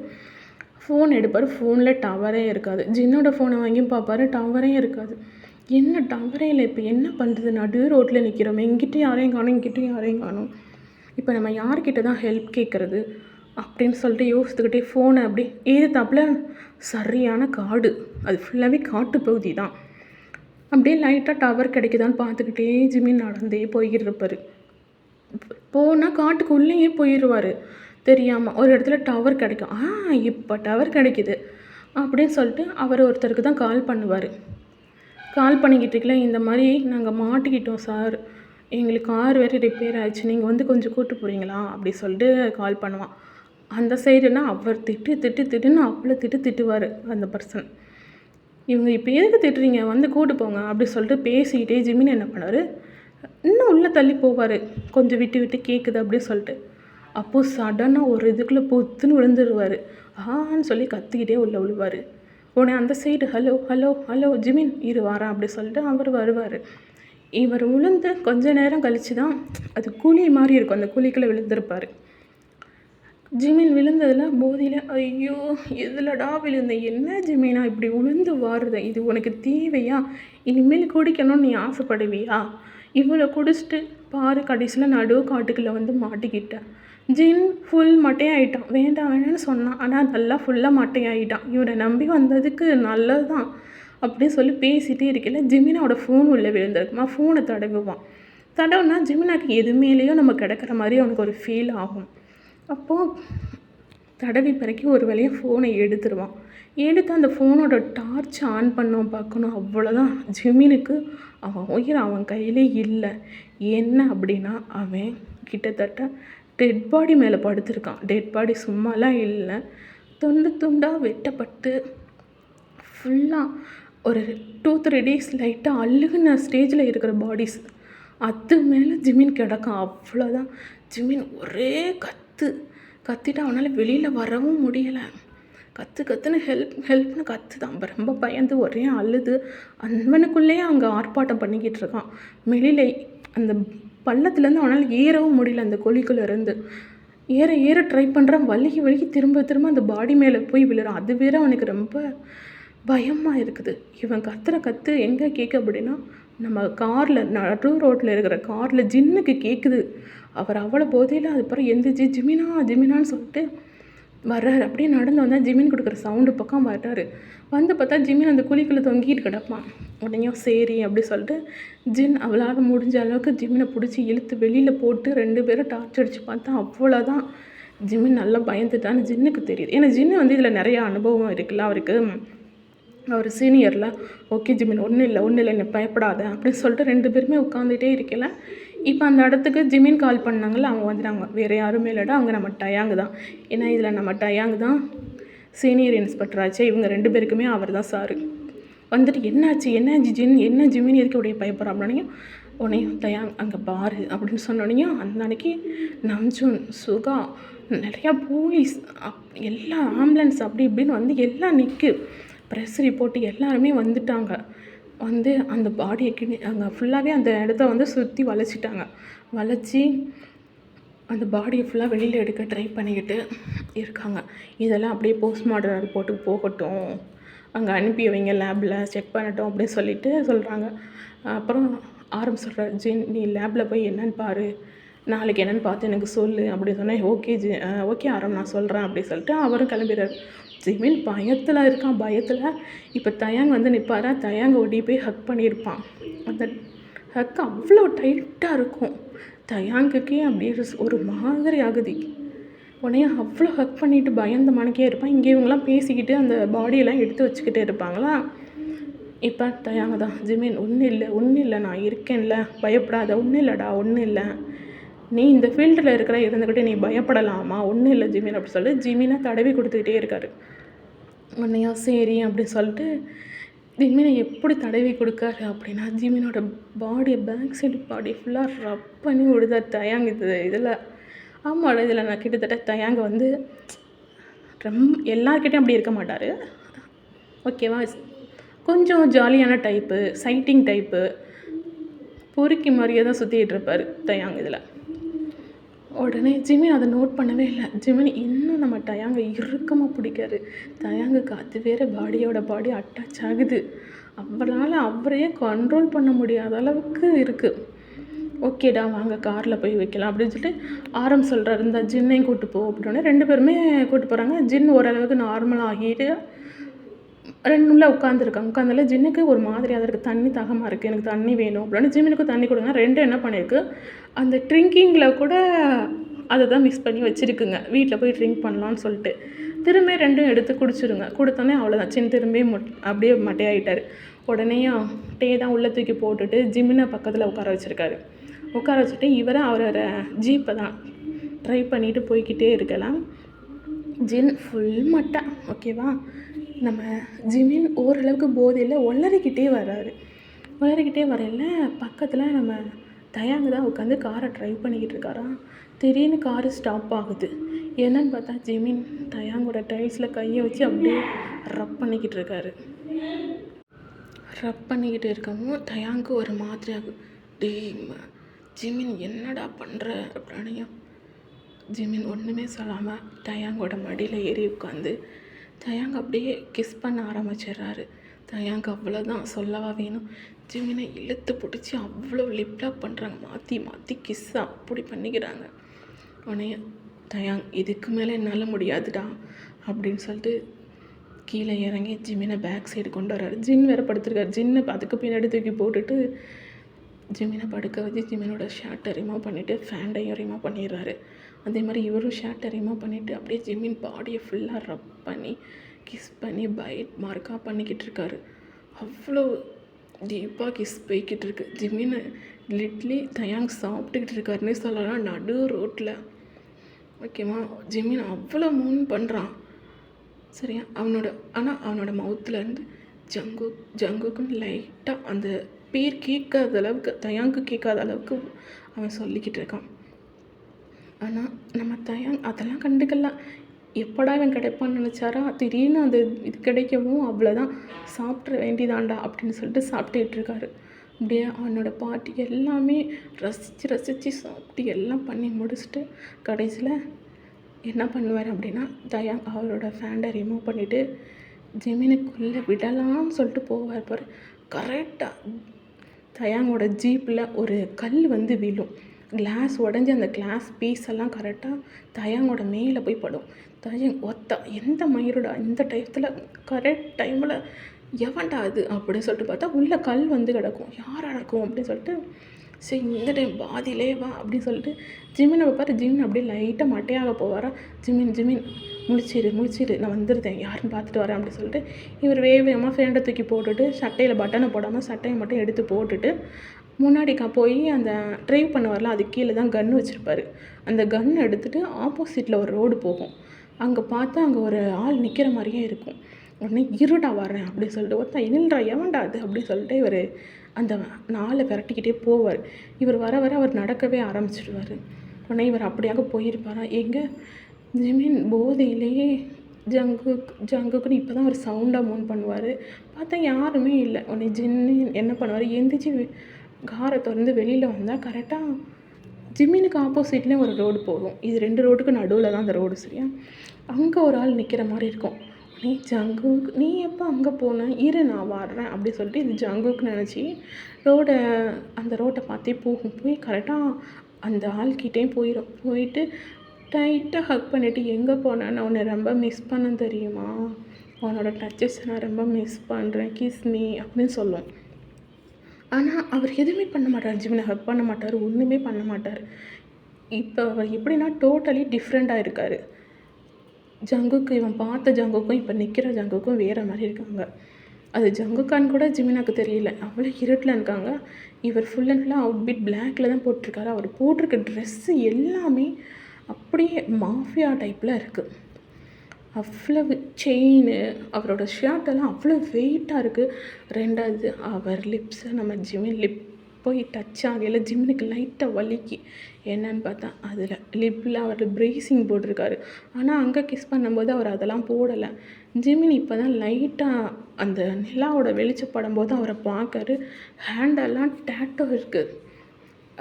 ஃபோன் எடுப்பார். ஃபோனில் டவரே இருக்காது. ஜின்னோட ஃபோனை வாங்கி பார்ப்பார், டவரே இருக்காது. என்ன டவரே இல்லை, இப்போ என்ன பண்ணுறது, நடு ரோட்டில் நிற்கிறோம், எங்கிட்டும் யாரையும் காணும், இங்கிட்டும் யாரையும் காணும், இப்போ நம்ம யார்கிட்ட தான் ஹெல்ப் கேட்குறது அப்படின்னு சொல்லிட்டு யோசித்துக்கிட்டே ஃபோனை அப்படி தப்பில் சரியான காடு, அது ஃபுல்லாகவே காட்டு பகுதி தான். அப்படியே லைட்டாக டவர் கிடைக்குதான்னு பார்த்துக்கிட்டே ஜிமின் நடந்தே போய்கிட்டு இருப்பார். போனால் காட்டுக்குள்ளேயே போயிடுவார் தெரியாமல். ஒரு இடத்துல டவர் கிடைக்கும். இப்போ டவர் கிடைக்கிது அப்படின்னு சொல்லிட்டு அவர் ஒருத்தருக்கு தான் கால் பண்ணுவார். கால் பண்ணிக்கிட்டு இருக்கல, இந்த மாதிரி நாங்கள் மாட்டிக்கிட்டோம் சார், எங்களுக்கு கார் வேறு ரிப்பேர் ஆயிடுச்சு, நீங்கள் வந்து கொஞ்சம் கூப்பிட்டு போகிறீங்களா அப்படி சொல்லிட்டு கால் பண்ணுவான். அந்த சைடுனா அவர் திட்டுன்னு அவ்வளோ திட்டுவார் அந்த பர்சன். இவங்க இப்போ எதுக்கு திட்டுறீங்க, வந்து கூப்பிட்டு போங்க அப்படி சொல்லிட்டு பேசிக்கிட்டே ஜிமின் என்ன பண்ணார், இன்னும் உள்ளே தள்ளி போவார், கொஞ்சம் விட்டு கேட்குது அப்படின்னு சொல்லிட்டு. அப்போது சடனாக ஒரு இதுக்குள்ளே பொத்துன்னு விழுந்துருவார். ஆன்னு சொல்லி கத்திக்கிட்டே உள்ள விழுவார். உடனே அந்த side hello hello hello Jimin இரு வாரேன் அப்படி சொல்லிட்டு அவர் வருவார். இவர் விழுந்து கொஞ்ச நேரம் கழித்து தான் அது குழி மாதிரி இருக்கும், அந்த குழிக்குள்ளே விழுந்திருப்பார். ஜிமின் விழுந்ததில் போதியில் ஐயோ எதுலடா விழுந்தேன், என்ன ஜிமினா இப்படி விழுந்து வாருத, இது உனக்கு தேவையா, இனிமேல் குடிக்கணும்னு நீ ஆசைப்படுவியா, இவ்வளோ குடிச்சிட்டு பாரு கடைசியில் நடு காட்டுக்குள்ளே வந்து மாட்டிக்கிட்டேன். ஜின் ஃபுல் மட்டையாயிட்டான். வேண்டாம் வேணான்னு சொன்னான், ஆனால் நல்லா ஃபுல்லாக மட்டையாயிட்டான். இவனை நம்பி வந்ததுக்கு நல்லது தான் அப்படின்னு சொல்லி பேசிகிட்டே இருக்கல ஜிமினாவோட ஃபோன் உள்ளே விழுந்திருக்குமா. ஃபோனை தடவுவான். தடவுனா ஜிமினாக்கு எது மேலேயோ நம்ம கிடக்கிற மாதிரி அவனுக்கு ஒரு ஃபீல் ஆகும். அப்போது தடவி பிறக்கி ஒரு வேளையாக ஃபோனை எடுத்துருவான். எடுத்து அந்த ஃபோனோட டார்ச் ஆன் பண்ணோம் பார்க்கணும். அவ்வளோதான், ஜிமினுக்கு அவன் உயிர் அவன் கையிலே இல்லை. என்ன அப்படின்னா அவன் கிட்டத்தட்ட டெட் பாடி மேலே படுத்திருக்கான். டெட் பாடி சும்மாலாம் இல்லை, துண்டு துண்டாக வெட்டப்பட்டு ஃபுல்லாக ஒரு 2-3 days லைட்டாக அழுகுன ஸ்டேஜில் இருக்கிற பாடிஸ். அது மேலே ஜிமின் கிடக்கான். அவ்வளோதான். ஜிமின் ஒரே கத்திட்டு அவனால் வெளியில் வரவும் முடியலை. கத்துன்னு ஹெல்ப்னு கத்துதான். ரொம்ப பயந்து ஒரே அழுது அன்பனுக்குள்ளேயே அங்கே ஆர்ப்பாட்டம் பண்ணிக்கிட்டு இருக்கான். வெளியில் அந்த பள்ளத்துலேருந்து அவனால் ஏறவும் முடியல. அந்த குழிக்குள்ளே இருந்து ஏற ட்ரை பண்ணுறான். வலிக்கு திரும்ப அந்த பாடி மேலே போய் விழுறான். அது வேற அவனுக்கு ரொம்ப பயமாக இருக்குது. இவன் கத்து எங்கே கேட்க அப்படின்னா நம்ம காரில் நடு ரோட்டில் இருக்கிற காரில் ஜின்னுக்கு கேட்குது. அவர் அவ்வளோ போதையில் அதுக்கப்புறம் எந்திரிச்சு ஜிமினான்னு சொல்லிட்டு வர்றாரு. அப்படியே நடந்து வந்தால் ஜிமின் கொடுக்குற சவுண்டு பக்கம் வர்றாரு. வந்து பார்த்தா ஜிமின் அந்த குழிக்குள்ளே தொங்கிட்டு கிடப்பான். உடனே சரி அப்படி சொல்லிட்டு ஜின் அவளால் முடிஞ்ச அளவுக்கு ஜிமினை பிடிச்சி இழுத்து வெளியில் போட்டு 2 பேரும் டார்ச் அடித்து பார்த்தா அவ்வளோதான். ஜிமின் நல்லா பயந்துட்டான்னு ஜின்னுக்கு தெரியுது. ஏன்னா ஜின்னு வந்து இதில் நிறையா அனுபவம் இருக்குல்ல அவருக்கு. அவர் சீனியரில் ஓகே ஜிமின் ஒன்றும் இல்லை என்னை பயப்படாத அப்படின்னு சொல்லிட்டு 2 பேருமே உட்காந்துட்டே இருக்கல. இப்போ அந்த இடத்துக்கு ஜிமின் கால் பண்ணாங்கள்ல, அவங்க வந்துட்டாங்க. வேறு யாருமே இல்லைடா, அவங்க நம்ம டயாங்கு தான். ஏன்னா இதில் நம்ம டயாங்கு தான் சீனியர் இன்ஸ்பெக்டர் ஆச்சு. இவங்க 2 பேருக்குமே அவர் தான் சாரு. வந்துட்டு என்னாச்சு என்ன ஜிமின் எதுக்கு அப்படியே பயப்படுறோம் அப்படின்னையும் உடனே டயாங் அங்கே பாரு அப்படின்னு சொன்னோடனையும் அந்த அன்னைக்கு நம்ஜூன் சுகா நிறையா போலீஸ் எல்லா ஆம்புலன்ஸ் அப்படி இப்படின்னு வந்து எல்லாம் நிற்கு. ப்ரெஸ் ரிப்போர்ட்டு எல்லாருமே வந்துட்டாங்க. வந்து அந்த பாடியை அங்கே ஃபுல்லாகவே அந்த இடத்த வந்து சுற்றி வளைச்சி அந்த பாடியை ஃபுல்லாக வெளியில் எடுக்க ட்ரை பண்ணிக்கிட்டு இருக்காங்க. இதெல்லாம் அப்படியே போஸ்ட்மார்ட்டம் ரிப்போர்ட்டுக்கு போகட்டும், அங்கே அனுப்பி வைங்க, லேபில் செக் பண்ணட்டும் அப்படின்னு சொல்லிட்டு சொல்கிறாங்க. அப்புறம் சொல்கிறார், ஜின் நீ லேபில் போய் என்னன்னு பாரு, நாளைக்கு என்னென்னு பார்த்து எனக்கு சொல்லு அப்படி சொன்னேன். ஓகே ஆரம் நான் சொல்கிறேன் அப்படி சொல்லிட்டு அவரும் கிளம்பிடுறாரு. ஜிமின் பயத்தில் இருக்கான். இப்போ தயாங் வந்து நிற்பாரா, தயாங்க ஓடி போய் ஹக் பண்ணியிருப்பான். அந்த ஹக் அவ்வளோ டைட்டாக இருக்கும். தயாங்குக்கே அப்படியே ஒரு மாதிரி ஆகுது. உடனே அவ்வளோ ஹக் பண்ணிவிட்டு பயந்த மனக்கே இருப்பான். இங்கே இவங்கெல்லாம் பேசிக்கிட்டு அந்த பாடியெல்லாம் எடுத்து வச்சுக்கிட்டே இருப்பாங்களா. இப்போ தயாங்க தான், ஜிமின் ஒன்றும் இல்லை நான் இருக்கேன்ல, பயப்படாத, ஒன்றும் இல்லை நீ இந்த ஃபீல்டில் இருந்துக்கிட்டே நீ பயப்படலாமா, ஒன்றும் இல்லை ஜிமின் அப்படி சொல்லிட்டு ஜிமினை தடவி கொடுத்துக்கிட்டே இருக்காரு. உன்னையா சரி அப்படின்னு சொல்லிட்டு ஜிமினை எப்படி தடவி கொடுக்காரு அப்படின்னா ஜிமினோட பாடியை பேக் சைடு பாடி ஃபுல்லாக ரப் பண்ணி விடுதார் தயாங்க. இதில் ஆமாம், இதில் நான் கிட்டத்தட்ட தயாங்க வந்து எல்லார்கிட்டையும் அப்படி இருக்க மாட்டார், ஓகேவா. கொஞ்சம் ஜாலியான டைப்பு, சைட்டிங் டைப்பு, பொறுக்கி மாதிரியே தான் சுற்றிக்கிட்டு இருப்பார் தயாங்க இதில். உடனே ஜிமின் அதை நோட் பண்ணவே இல்லை. ஜிமின் இன்னும் நம்ம டயாங்க இறுக்கமாக பிடிக்காரு. தயாங்குக்கு அது வேறு பாடியோட பாடி அட்டாச் ஆகுது. அவரால் அவரையே கண்ட்ரோல் பண்ண முடியாத அளவுக்கு இருக்குது. ஓகேடா வாங்க காரில் போய் வைக்கலாம் அப்படின்னு சொல்லிட்டு சொல்கிறாரு, இந்த ஜின்னையும் கூப்பிட்டு போ அப்படின்னே 2 பேருமே கூப்பிட்டு போகிறாங்க. ஜின் ஓரளவுக்கு நார்மலாக ஆகிட்டு 2 உள்ள உட்காந்துருக்காங்க. ஜின்னுக்கு ஒரு மாதிரியாக தான் இருக்குது, தண்ணி தாகமாக இருக்குது, எனக்கு தண்ணி வேணும் அப்படின்னு. ஜிமினுக்கு தண்ணி கொடுங்க. 2 என்ன பண்ணியிருக்கு, அந்த ட்ரிங்கிங்கில் கூட அதை தான் மிஸ் பண்ணி வச்சுருக்குங்க. வீட்டில் போய் ட்ரிங்க் பண்ணலான்னு சொல்லிட்டு திரும்ப 2 எடுத்து குடிச்சிருங்க. கொடுத்தோன்னே அவ்வளோதான், சின்ன திரும்பி அப்படியே மட்டையாகிட்டார். உடனே டே தான் உள்ளே தூக்கி போட்டுட்டு ஜிமினை பக்கத்தில் உட்கார வச்சுட்டு இவரை அவரோட ஜீப்பை தான் ட்ரை பண்ணிவிட்டு போய்கிட்டே இருக்கலாம். ஜின் ஃபுல் மட்டை, ஓகேவா. நம்ம ஜிமின் ஓரளவுக்கு போதையில் உளறிக்கிட்டே வரையில் பக்கத்தில் நம்ம தயாங்க தான் உட்காந்து காரை ட்ரைவ் பண்ணிக்கிட்டு இருக்காராம். திடீர்னு காரு ஸ்டாப் ஆகுது. என்னன்னு பார்த்தா ஜிமின் தயாங்கோட டைல்ஸில் கையை வச்சு அப்படியே ரப் பண்ணிக்கிட்டு இருக்காரு. ரப் பண்ணிக்கிட்டு இருக்கவும் தயாங்கு ஒரு மாதிரி ஆகும். ஜிமின் என்னடா பண்ணுற அப்படின்னையும் ஜிமின் ஒன்றுமே சொல்லாமல் தயாங்கோட மடியில் ஏறி உட்காந்து தயாங்க அப்படியே கிஸ் பண்ண ஆரம்பிச்சிடுறாரு. தயாங்க அவ்வளோதான், சொல்லவா வேணும். ஜிமினை இழுத்து பிடிச்சி அவ்வளோ லிப்லாக் பண்ணுறாங்க. மாற்றி மாற்றி கிஸ் அப்படி பண்ணிக்கிறாங்க. உடனே தயாங் இதுக்கு மேலே என்னால் முடியாதுடா அப்படின்னு சொல்லிட்டு கீழே இறங்கி ஜிமினை பேக் சைடு கொண்டு வர்றாரு. ஜின் வேறு படுத்துருக்காரு. ஜின்னை அதுக்கு பின்னாடி தூக்கி போட்டுட்டு ஜிமினை படுக்க வச்சு ஜிமினோட ஷர்ட்டை ரிமூவ் பண்ணிவிட்டு ஃபேண்டையும் ரிமூவ் பண்ணிடுறாரு. அதே மாதிரி இவரும் ஷர்ட்டை ரிமூவ் பண்ணிவிட்டு அப்படியே ஜிமின் பாடியை ஃபுல்லாக ரப் பண்ணி கிஸ் பண்ணி பைட் மார்க்காக பண்ணிக்கிட்டு இருக்காரு. அவ்வளோ டீப்பாக கிஸ் போய்கிட்டு இருக்கு. ஜிமின் லிட்லி தயாங் சாப்பிட்டுக்கிட்டு இருக்காருன்னே சொல்லலாம் நடு ரோட்டில். ஓகேவா, ஜிமின் அவ்வளோ மூன் பண்ணுறான். சரியா, அவனோட மவுத்துலேருந்து ஜங்குக்குன்னு லைட்டாக அந்த பேர் கேட்காத அளவுக்கு, தயாங்கு கேட்காத அளவுக்கு அவன் சொல்லிக்கிட்டு இருக்கான். ஆனால் நம்ம தயாங் அதெல்லாம் கண்டுக்கலாம். எப்படா இவன் கிடைப்பான்னு நினச்சாரா, திடீர்னு அந்த இது கிடைக்கவும் அவ்வளோதான், சாப்பிட்ற வேண்டிதாண்டா அப்படின்னு சொல்லிட்டு சாப்பிட்டுக்கிட்டு இருக்காரு. அப்படியே அவனோட பாட்டி எல்லாமே ரசித்து சாப்பிட்டு எல்லாம் பண்ணி முடிச்சுட்டு கடைசியில் என்ன பண்ணுவார் அப்படின்னா தயாங் அவரோட ஃபேண்டை ரிமூவ் பண்ணிவிட்டு ஜிமினுக்குள்ளே விடலாம்னு சொல்லிட்டு போவார். பாரு, கரெக்டாக தயாங்கோட ஜீப்பில் ஒரு கல் வந்து விழும். கிளாஸ் உடஞ்சி அந்த கிளாஸ் பீஸ் எல்லாம் கரெக்டாக தயாங்கோட மேலே போய் படும். தயாங் எந்த மயிருடா இந்த டயத்தில் கரெக்ட் டைமில் எவன்டா அது அப்படின்னு சொல்லிட்டு பார்த்தா உள்ளே கல் வந்து கிடக்கும். யாராக இருக்கும் அப்படின்னு சொல்லிட்டு சரி இந்த டைம் பாதியிலே வா அப்படின்னு சொல்லிட்டு ஜிமினை வைப்பார். ஜிமின் அப்படியே லைட்டாக மட்டையாக போவாரா. ஜிமின் முழிச்சிரு நான் வந்துடுறேன் யாருன்னு பார்த்துட்டு வரேன் அப்படின்னு சொல்லிட்டு இவர் வேகமாக ஃபேண்டை தூக்கி போட்டுட்டு சட்டையில் பட்டனை போடாமல் சட்டையை மட்டும் எடுத்து போட்டுட்டு முன்னாடிக்கா போய் அந்த ட்ரைவ் பண்ணுவார்ல அது கீழே தான் கன்று வச்சுருப்பார். அந்த கன்னை எடுத்துகிட்டு ஆப்போசிட்டில் ஒரு ரோடு போகும். அங்கே பார்த்தா அங்கே ஒரு ஆள் நிற்கிற மாதிரியே இருக்கும். உடனே இருடா வர்றேன் அப்படின்னு சொல்லிட்டு ஒருத்தன் இல்லைடா எவன்டா அது அப்படின்னு சொல்லிட்டு இவர் அந்த நாளை விரட்டிக்கிட்டே போவார். இவர் வர அவர் நடக்கவே ஆரம்பிச்சிடுவார். உடனே இவர் அப்படியாக போயிருப்பாரா. எங்கே ஜிமின் போதையிலேயே ஜங்குக்குன்னு இப்போ தான் ஒரு சவுண்டாக மூன் பண்ணுவார். பார்த்தா யாருமே இல்லை. உடனே ஜின்னு என்ன பண்ணுவார், எந்திரிச்சு காரை திறந்து வெளியில் வந்தால் கரெக்டாக ஜிமினுக்கு ஆப்போசிட்லேயும் ஒரு ரோடு போகும். இது 2 ரோடுக்கு நடுவில் தான் அந்த ரோடு. சரியா, அங்கே ஒரு ஆள் நிற்கிற மாதிரி இருக்கும். ஜங்குக் நீ எப்போ அங்கே போன, இரு நான் வர்றேன் அப்படி சொல்லிட்டு இது ஜங்குக்கு நினச்சி அந்த ரோட்டை பார்த்தே போய் கரெக்டாக அந்த ஆள்கிட்டேயும் போயிட்டு டைட்டாக ஹக் பண்ணிவிட்டு எங்கே போனேன், நான் உன்னை ரொம்ப மிஸ் பண்ண தெரியுமா, உன்னோட டச்சஸ் நான் ரொம்ப மிஸ் பண்ணுறேன், கிஸ் மீ அப்படின்னு சொல்லுவோம். ஆனால் அவர் எதுவுமே பண்ண மாட்டார். ஜிமினை ஹக் பண்ண மாட்டார், ஒன்றுமே பண்ண மாட்டார். இப்போ அவர் எப்படின்னா டோட்டலி டிஃப்ரெண்ட்டாக இருக்கார். ஜங்குக்கு இவன் பார்த்த ஜங்குக்கும் இப்போ நிற்கிற ஜங்குக்கும் வேறு மாதிரி இருக்காங்க. அது ஜங்குக்கான்னு கூட ஜிமினாக்கு தெரியல, அவ்வளோ இருட்டில் இருக்காங்க. இவர் ஃபுல் அண்ட் ஃபுல்லாக அவுட்பிட் பிளாக்கில் தான் போட்டிருக்காரு. அவர் போட்டிருக்க ட்ரெஸ்ஸு எல்லாமே அப்படியே மாஃபியா டைப்பில் இருக்குது. அவ்வளவு செயின், அவரோட ஷர்ட்டெல்லாம் அவ்வளோ வெயிட்டாக இருக்குது. 2வது அவர் லிப்ஸை நம்ம ஜிமின் லிப் போய் டச் ஆகல ஜிமினுக்கு லைட்டாக வலிக்கு. என்னன்னு பார்த்தா அதில் லிப்பில் அவர் ப்ரேசிங் போட்டிருக்காரு. ஆனால் அங்கே கிஸ் பண்ணும்போது அவர் அதெல்லாம் போடலை. ஜிமின் இப்போ தான் லைட்டாக அந்த நிலாவோட வெளிச்சப்படும் போது அவரை பார்க்காரு. ஹேண்டெல்லாம் டேட்டோ இருக்குது.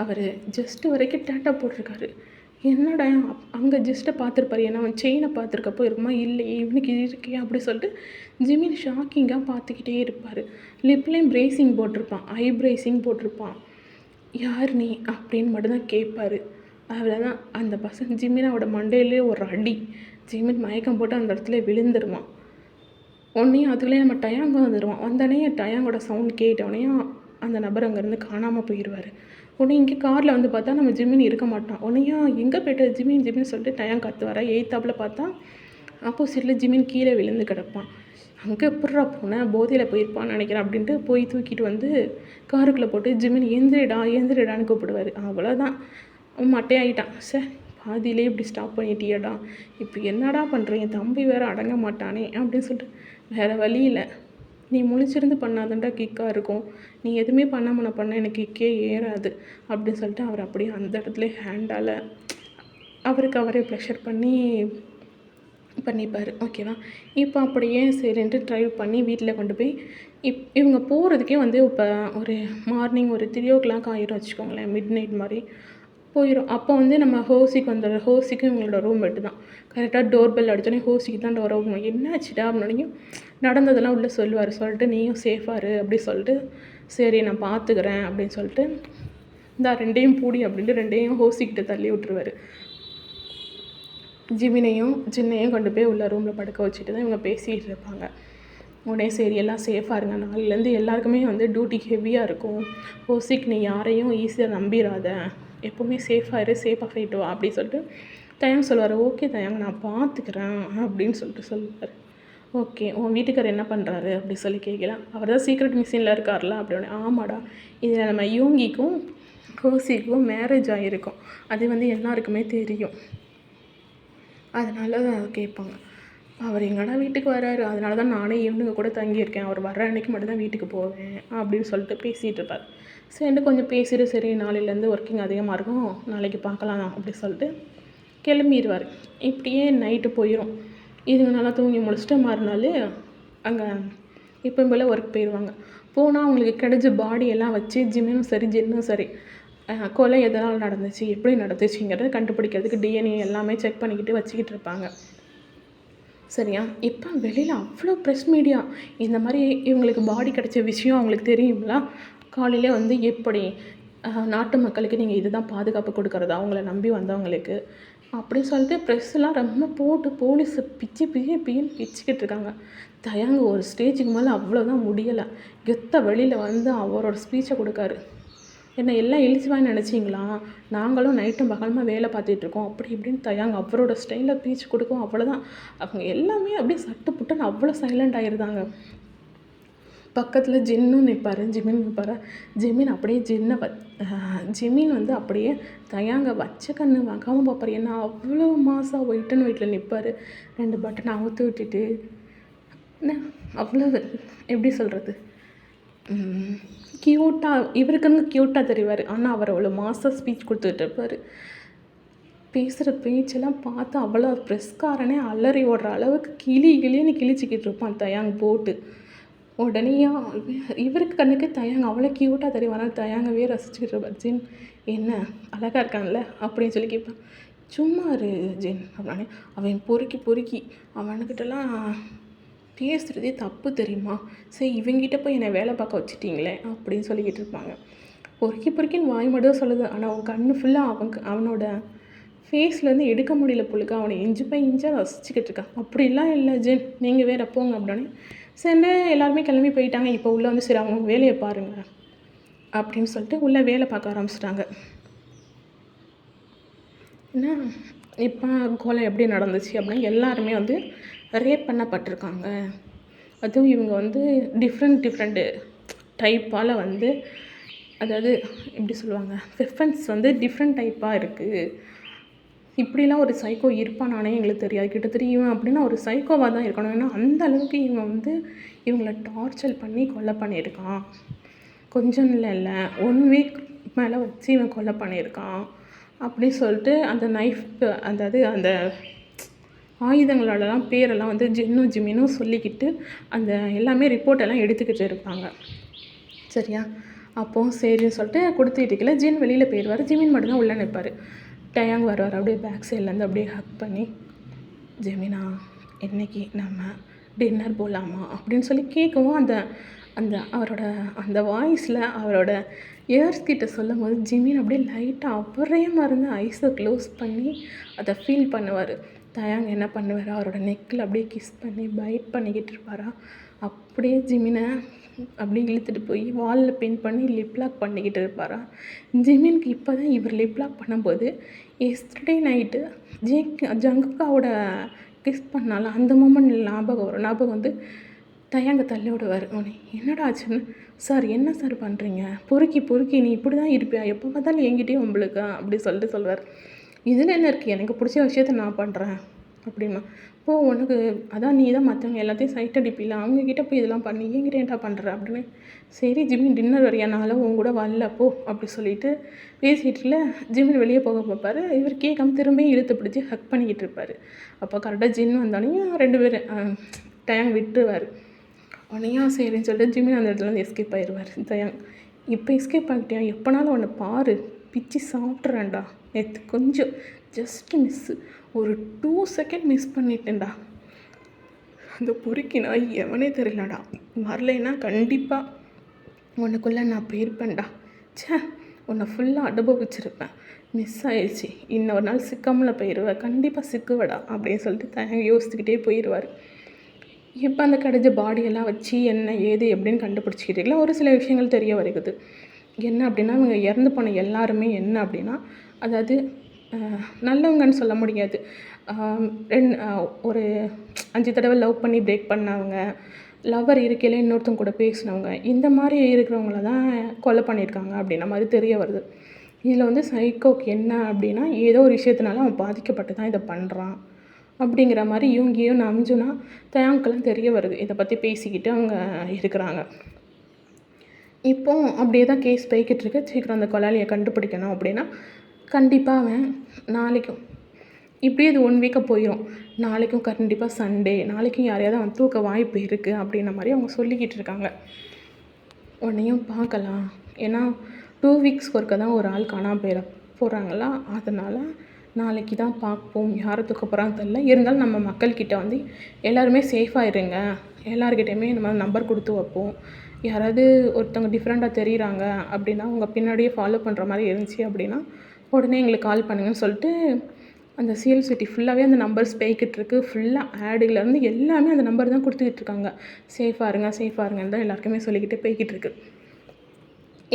அவர் ஜஸ்ட்டு வரைக்கும் டேட்டோ போட்டிருக்காரு. என்னடா அங்கே ஜஸ்ட்டை பார்த்துருப்பாரு, ஏன்னா அவன் செயினை பார்த்துருக்கப்போ இருக்குமா, இல்லையே இவனுக்கு இருக்கே அப்படி சொல்லிட்டு ஜிமின் ஷாக்கிங்காக பார்த்துக்கிட்டே இருப்பார். லிப்லேயும் ப்ரேசிங் போட்டிருப்பான், ஐ ப்ரேசிங் போட்டிருப்பான். யார் நீ அப்படின்னு மட்டும்தான் கேட்பார். அவ்வளோதான், அந்த பசங்க ஜிமினோட மண்டையிலே ஒரு அடி. ஜிமின் மயக்கம் போட்டு அந்த இடத்துல விழுந்துருவான். உடனே அதுக்குள்ளே நம்ம டயாங்க வந்துடுவான். வந்தோடனே டயாங்கோட சவுண்ட் கேட்டோடனே அந்த நபர் அங்கேருந்து காணாமல் போயிடுவார். உடனே இங்கே காரில் வந்து பார்த்தா நம்ம ஜிமின் இருக்க மாட்டான். உடனே எங்கே போய்ட்டு ஜிமின் சொல்லிட்டு டயாங் கற்று வர எய்த்தாப்பில் பார்த்தா ஆப்போசிட்டில் ஜிமின் கீழே விழுந்து கிடப்பான். அங்கே எப்பட்றா போனேன், போதையில் போயிருப்பான்னு நினைக்கிறேன் அப்படின்ட்டு போய் தூக்கிட்டு வந்து காருக்குள்ளே போட்டு ஜிமின் எந்திரிடான்னு கூப்பிடுவார். அவ்வளோதான், அவன் மட்டையாகிட்டான். சார் பாதியிலே இப்படி ஸ்டாப் பண்ணிட்டியடா, இப்போ என்னடா பண்ணுறேன், என் தம்பி வேறு அடங்க மாட்டானே அப்படின்னு சொல்லிட்டு வேறு வழி இல்லை நீ முழிச்சிருந்து பண்ணாதான்டா கிக்காக இருக்கும். நீ எதுவுமே பண்ணாமல் நான் பண்ண எனக்கு கிக்கே ஏறாது அப்படின்னு சொல்லிட்டு அவர் அப்படியே அந்த இடத்துல ஹேண்டால் அவருக்கு அவரே ப்ரெஷர் பண்ணி பண்ணிப்பார். ஓகேவா? இப்போ அப்படியே சரின்ட்டு ட்ரைவ் பண்ணி வீட்டில் கொண்டு போய் இவங்க போகிறதுக்கே வந்து இப்போ ஒரு மார்னிங் ஒரு 3:00 ஆயிரும் வச்சுக்கோங்களேன். மிட் நைட் மாதிரி போயிடும். அப்போ வந்து நம்ம ஹோசிக்கு வந்துடுறோம். ஹோசிக்கும் இவங்களோட ரூம்மேட்டு தான். கரெக்டாக டோர் பெல் அடித்தோடனே ஹோசிக்கு தான் டோர் ஓப்பன். என்னாச்சுடா அப்படின்னோடனையும் நடந்ததெல்லாம் உள்ளே சொல்லுவார். சொல்லிட்டு நீயும் சேஃபாக இரு அப்படி சொல்லிட்டு சரி நான் பார்த்துக்கிறேன் அப்படின்னு சொல்லிட்டு இந்த 2யும் பூடி அப்படின்ட்டு 2யும் ஹோசிக்கிட்ட தள்ளி விட்டுருவார். ஜின்னையும் கொண்டு போய் உள்ள ரூமில் படுக்க வச்சுட்டு தான் இவங்க பேசிகிட்டு இருப்பாங்க. உடனே சரி எல்லாம் சேஃபாக இருங்க, நாளையிலேருந்து எல்லாருக்குமே வந்து டியூட்டி ஹெவியாக இருக்கும். ஹோசிக் நீ யாரையும் ஈஸியாக நம்பிடாத, எப்போவுமே சேஃபாக இரு, சேஃபாக போயிட்டு வா அப்படி சொல்லிட்டு தயாங் சொல்லுவார். ஓகே தயாங் நான் பார்த்துக்கிறேன் அப்படின்னு சொல்லிட்டு சொல்லுவார். ஓகே உன் வீட்டுக்காரர் என்ன பண்ணுறாரு அப்படி சொல்லி கேட்கலாம். அவர் தான் சீக்ரெட் மிஷினில் இருக்கார்ல அப்படின்னு. ஆமாடா, இதில் நம்ம யோங்கிக்கும் ஹோசிக்கும் மேரேஜ் ஆகிருக்கும், அது வந்து எல்லாருக்குமே தெரியும். அதனால கேட்பாங்க. அவர் எங்கடா வீட்டுக்கு வராரு, அதனால தான் நானே ஈவினிங் கூட தங்கியிருக்கேன், அவர் வர்ற அன்றைக்கி மட்டும்தான் வீட்டுக்கு போவேன் அப்படின்னு சொல்லிட்டு பேசிகிட்டு இருப்பார். சரின்ட்டு கொஞ்சம் பேசிட்டு சரி நாளையிலேருந்து ஒர்க்கிங் அதிகமாக இருக்கும், நாளைக்கு பார்க்கலாம் அப்படி சொல்லிட்டு கிளம்பிடுவார். இப்படியே நைட்டு போயிடும். இதுங்க நல்லா தூங்கி முடிச்சுட்டு மறுநாள் அங்கே இப்போ போல் ஒர்க் போயிடுவாங்க. போனால் அவங்களுக்கு கிடைச்ச பாடியெல்லாம் வச்சு ஜிம்மும் சரி ஜின்னும் சரி கொலை எதனால் நடந்துச்சு எப்படி நடந்துச்சுங்கிறத கண்டுபிடிக்கிறதுக்கு டிஎன்ஏ எல்லாமே செக் பண்ணிக்கிட்டு வச்சுக்கிட்டு இருப்பாங்க. சரியா? இப்போ வெளியில் அவ்வளோ ப்ரெஸ் மீடியா இந்த மாதிரி இவங்களுக்கு பாடி கிடச்ச விஷயம் அவங்களுக்கு தெரியுங்களா? காலையிலே வந்து எப்படி நாட்டு மக்களுக்கு நீங்கள் இதுதான் பாதுகாப்பு கொடுக்குறதா அவங்கள நம்பி வந்தவங்களுக்கு அப்படின்னு சொல்லிட்டு ப்ரெஸ்ஸெலாம் ரொம்ப போட்டு போலீஸை பிச்சின்னு பிச்சுக்கிட்டு இருக்காங்க. தயாங்க ஒரு ஸ்டேஜுக்கு மேலே அவ்வளோதான் முடியலை. கெத்த வெளியில் வந்து அவரோட ஸ்பீச்சை கொடுக்காரு. என்ன எல்லாம் இழிச்சுவான்னு நினச்சிங்களா? நாங்களும் நைட்டும் பகலுமா வேலை பார்த்துட்ருக்கோம் அப்படி இப்படின்னு தயாங்க அவரோட ஸ்டைலில் ஸ்பீச் கொடுக்கும். அவ்வளோதான், அவங்க எல்லாமே அப்படியே சட்டு புட்டுன்னு அவ்வளோ சைலண்ட் ஆகிருந்தாங்க. பக்கத்தில் ஜின்னும் நிற்பார், ஜிமின் நிற்பார். ஜிமின் அப்படியே ஜிமின் வந்து அப்படியே தயாங்க வச்ச கண்ணு வாங்காமல் பார்ப்பார். ஏன்னா அவ்வளோ மாதம் ஒயிட்டன் வெயிட்டில் நிற்பார். 2 பட்டனை அவுத்து விட்டுட்டு என்ன அவ்வளோ எப்படி சொல்கிறது, க்யூட்டாக இவருக்குன்னு க்யூட்டாக தெரிவார். ஆனால் அவர் அவ்வளோ மாதம் ஸ்பீச் கொடுத்துட்டு இருப்பார். பேசுகிற பேச்செல்லாம் பார்த்து அவ்வளோ ப்ரெஸ்காரனே அலறி ஓடுற அளவுக்கு கிளின்னு கிழிச்சிக்கிட்டு இருப்பான் தயாங் போட்டு. உடனே இவருக்கு கண்ணுக்கு தயாங் அவ்வளோ க்யூட்டாக தெரியும். தயாங்கவே ரசிச்சுக்கிட்டு இருப்பார். ஜின் என்ன அழகாக இருக்கான்ல அப்படின்னு சொல்லி கேட்பேன். சும்மா இரு ஜின் அப்படின்னு. அவன் பொறுக்கி அவனுக்கிட்டலாம் பேசுகிறதே தப்பு தெரியுமா? சரி இவங்கிட்ட போய் என்னை வேலை பார்க்க வச்சுட்டிங்களே அப்படின்னு சொல்லிக்கிட்டு இருப்பாங்க. பொறுக்கின்னு வாய் மட்டும் சொல்லுது. ஆனால் அவன் கண்ணு ஃபுல்லாக அவனோட ஃபேஸ்லேருந்து எடுக்க முடியல புழுக்க. அவனை இன்ச்சாக ரசிச்சுக்கிட்டு இருக்கான். அப்படிலாம் இல்லை ஜின், நீங்கள் வேறு போங்க அப்படின்னு. சரி எல்லாருமே கிளம்பி போயிட்டாங்க. இப்போ உள்ளே வந்து சரி அவங்க வேலையை பாருங்கள் அப்படின்னு சொல்லிட்டு உள்ளே வேலை பார்க்க ஆரம்பிச்சிட்டாங்க. என்ன இப்போ கொலை எப்படி நடந்துச்சு அப்படின்னா எல்லாருமே வந்து ரேப் பண்ணப்பட்டிருக்காங்க. அதுவும் இவங்க வந்து டிஃப்ரெண்ட்டு டைப்பால் வந்து அதாவது எப்படி சொல்லுவாங்க, வெப்பன்ஸ் வந்து டிஃப்ரெண்ட் டைப்பாக இருக்குது. இப்படிலாம் ஒரு சைக்கோ இருப்பானானே எங்களுக்கு தெரியாது. கிட்டத்தட்ட இவன் அப்படின்னா ஒரு சைக்கோவாக தான் இருக்கணும். ஏன்னா அந்த அளவுக்கு இவன் வந்து இவங்களை டார்ச்சர் பண்ணி கொலை பண்ணியிருக்கான். கொஞ்சம் இல்லை 1 வீக் மேலே வச்சு இவன் கொலை பண்ணியிருக்கான் அப்படின்னு சொல்லிட்டு அந்த நைஃப் அந்த ஆயுதங்களோடலாம் பேரெல்லாம் வந்து ஜிமினும் சொல்லிக்கிட்டு அந்த எல்லாமே ரிப்போர்ட்டெல்லாம் எடுத்துக்கிட்டு இருப்பாங்க. சரியா? அப்போது சரின்னு சொல்லிட்டு கொடுத்துக்கிட்டு ஜின் வெளியில் போயிடுவார். ஜிமின் மட்டும்தான் உள்ளே நிற்பார். டயாங் வருவார். அப்படியே பேக் சைட்லேருந்து அப்படியே ஹக் பண்ணி ஜெமினா இன்றைக்கி நம்ம டின்னர் போகலாமா அப்படின்னு சொல்லி கேட்கவும் அந்த அவரோட அந்த வாய்ஸில் அவரோட இயர்ஸ் கிட்ட சொல்லும் போது ஜிமின் அப்படியே லைட்டாக அவரே மறந்து ஐஸை க்ளோஸ் பண்ணி அதை ஃபீல் பண்ணுவார். தயாங் என்ன பண்ணுவார், அவரோட நெக்கில் அப்படியே கிஸ் பண்ணி பைட் பண்ணிக்கிட்டு இருப்பாரா. அப்படியே ஜிமினை அப்படியே இழுத்துட்டு போய் வாலில் பெயிண்ட் பண்ணி லிப்லாக் பண்ணிக்கிட்டு இருப்பாரா. ஜிமினுக்கு இப்போ தான் இவர் லிப்லாக் பண்ணும்போது எஸ்டர்டே நைட்டு ஜங்குக்காவோட கிஸ் பண்ணால அந்த மூமெண்ட் ஞாபகம் வந்து தயாங்க தள்ளி விடுவார். உடனே என்னடா ஆச்சுன்னு, சார் என்ன சார் பண்ணுறீங்க, பொறுக்கி நீ இப்படி தான் இருப்பியா, எப்போ பார்த்தாலும் என்கிட்டயே உங்களுக்கு அப்படி சொல்லிட்டு சொல்வார். இதில் என்ன இருக்குது, எனக்கு பிடிச்ச விஷயத்த நான் பண்ணுறேன் அப்படின்னா உனக்கு அதான் நீ தான் மற்றவங்க எல்லாத்தையும் சைட் அடிப்பில்ல, அவங்கக்கிட்ட போய் இதெல்லாம் பண்ணி என்கிட்ட ஏன்டா பண்ணுற அப்படின்னு. சரி ஜிம்மி டின்னர் வரையா, நானும் உன் கூட வரல போ அப்படி சொல்லிட்டு பேசிகிட்டுல ஜிம்மி வெளியே போக பார்ப்பாரு. இவர் கேட்காம திரும்பியும் இழுத்து பிடிச்சி ஹக் பண்ணிக்கிட்டு இருப்பார். அப்போ கரெக்டாக ஜின் வந்தோடனே 2 பேரும் டயாங் விட்டுருவார். உடனேயா சரின்னு சொல்லிட்டு ஜிம்மி அந்த இடத்துலேருந்து எஸ்கேப் ஆயிடுவார். டயாங் இப்போ எஸ்கேப் ஆகிட்டியா, எப்போனாலும் உன்னை பாரு பிச்சு சாப்பிட்றேன்டா, நேற்று கொஞ்சம் ஜஸ்ட்டு மிஸ்ஸு, ஒரு 2 செகண்ட் மிஸ் பண்ணிட்டேன்டா, அந்த பொறுக்கி நான் எவனே தெரியலடா, வரலைன்னா கண்டிப்பாக உனக்குள்ளே நான் போயிருப்பேன்டா, சே உன்னை ஃபுல்லாக அனுபவிச்சிருப்பேன், மிஸ் ஆயிடுச்சு, இன்னொரு நாள் சிக்காமல் போயிடுவேன், கண்டிப்பாக சிக்குவடா அப்படின்னு சொல்லிட்டு தயங்க யோசிச்சுக்கிட்டே போயிடுவார். இப்போ அந்த கிடைச்ச பாடியெல்லாம் வச்சு என்ன ஏது எப்படின்னு கண்டுபிடிச்சிக்கிட்டீங்களா, ஒரு சில விஷயங்கள் தெரிய வருகுது. என்ன அப்படின்னா, அவங்க இறந்து போன எல்லாருமே என்ன அப்படின்னா, அதாவது நல்லவங்கன்னு சொல்ல முடியாது, ஒரு 5 தடவை லவ் பண்ணி பிரேக் பண்ணவங்க, லவ்வர் இருக்கையில் இன்னொருத்தவங்க கூட பேசினவங்க, இந்த மாதிரி இருக்கிறவங்கள தான் கொலை பண்ணியிருக்காங்க அப்படின்ற மாதிரி தெரிய வருது. இதில் வந்து சைக்கோக்கு என்ன அப்படின்னா, ஏதோ ஒரு விஷயத்தினால அவன் பாதிக்கப்பட்டு தான் இதை பண்ணுறான் அப்படிங்கிற மாதிரி இவங்கேயும் நம்ஜுனா தயாங்க்கெல்லாம் தெரிய வருது. இதை பற்றி பேசிக்கிட்டு அவங்க இருக்கிறாங்க. இப்போ அப்படியே தான் கேஸ் போய்கிட்டு இருக்கு. சீக்கிரம் அந்த கொலையாளியை கண்டுபிடிக்கணும் அப்படின்னா கண்டிப்பாக அவன் நாளைக்கும் இப்படியே இது 1 வீக்காக போயிடும். நாளைக்கும் கண்டிப்பாக சண்டே, நாளைக்கும் யாரையாவது அவன் தூக்க வாய்ப்பு இருக்குது அப்படின்ன மாதிரி அவங்க சொல்லிக்கிட்டு இருக்காங்க. உடனேயும் பார்க்கலாம், ஏன்னா 2 வீக்ஸ்க்கு ஒருக்க தான் ஒரு ஆள் காணாமல் போகிறாங்களா, அதனால் நாளைக்கு தான் பார்ப்போம், யாரை தூக்க போகிறான்னு தெரில. இருந்தாலும் நம்ம மக்கள்கிட்ட வந்து எல்லாருமே சேஃபாக இருங்க, எல்லாருக்கிட்டையுமே நம்ம நம்பர் கொடுத்து வைப்போம். யாராவது ஒருத்தவங்க டிஃப்ரெண்ட்டாக தெரியுறாங்க அப்படின்னா, அவங்க பின்னாடியே ஃபாலோ பண்ணுற மாதிரி இருந்துச்சு அப்படின்னா உடனே எங்களுக்கு கால் பண்ணுங்கன்னு சொல்லிட்டு அந்த சிஎல் சிட்டி ஃபுல்லாகவே அந்த நம்பர்ஸ் போய்கிட்டுருக்கு. ஃபுல்லாக ஆடுலேருந்து எல்லாமே அந்த நம்பர் தான் கொடுத்துக்கிட்டு இருக்காங்க. சேஃபாக இருங்க சேஃபாக இருங்கன்னு தான் எல்லாருக்குமே சொல்லிக்கிட்டு போய்கிட்டு இருக்கு.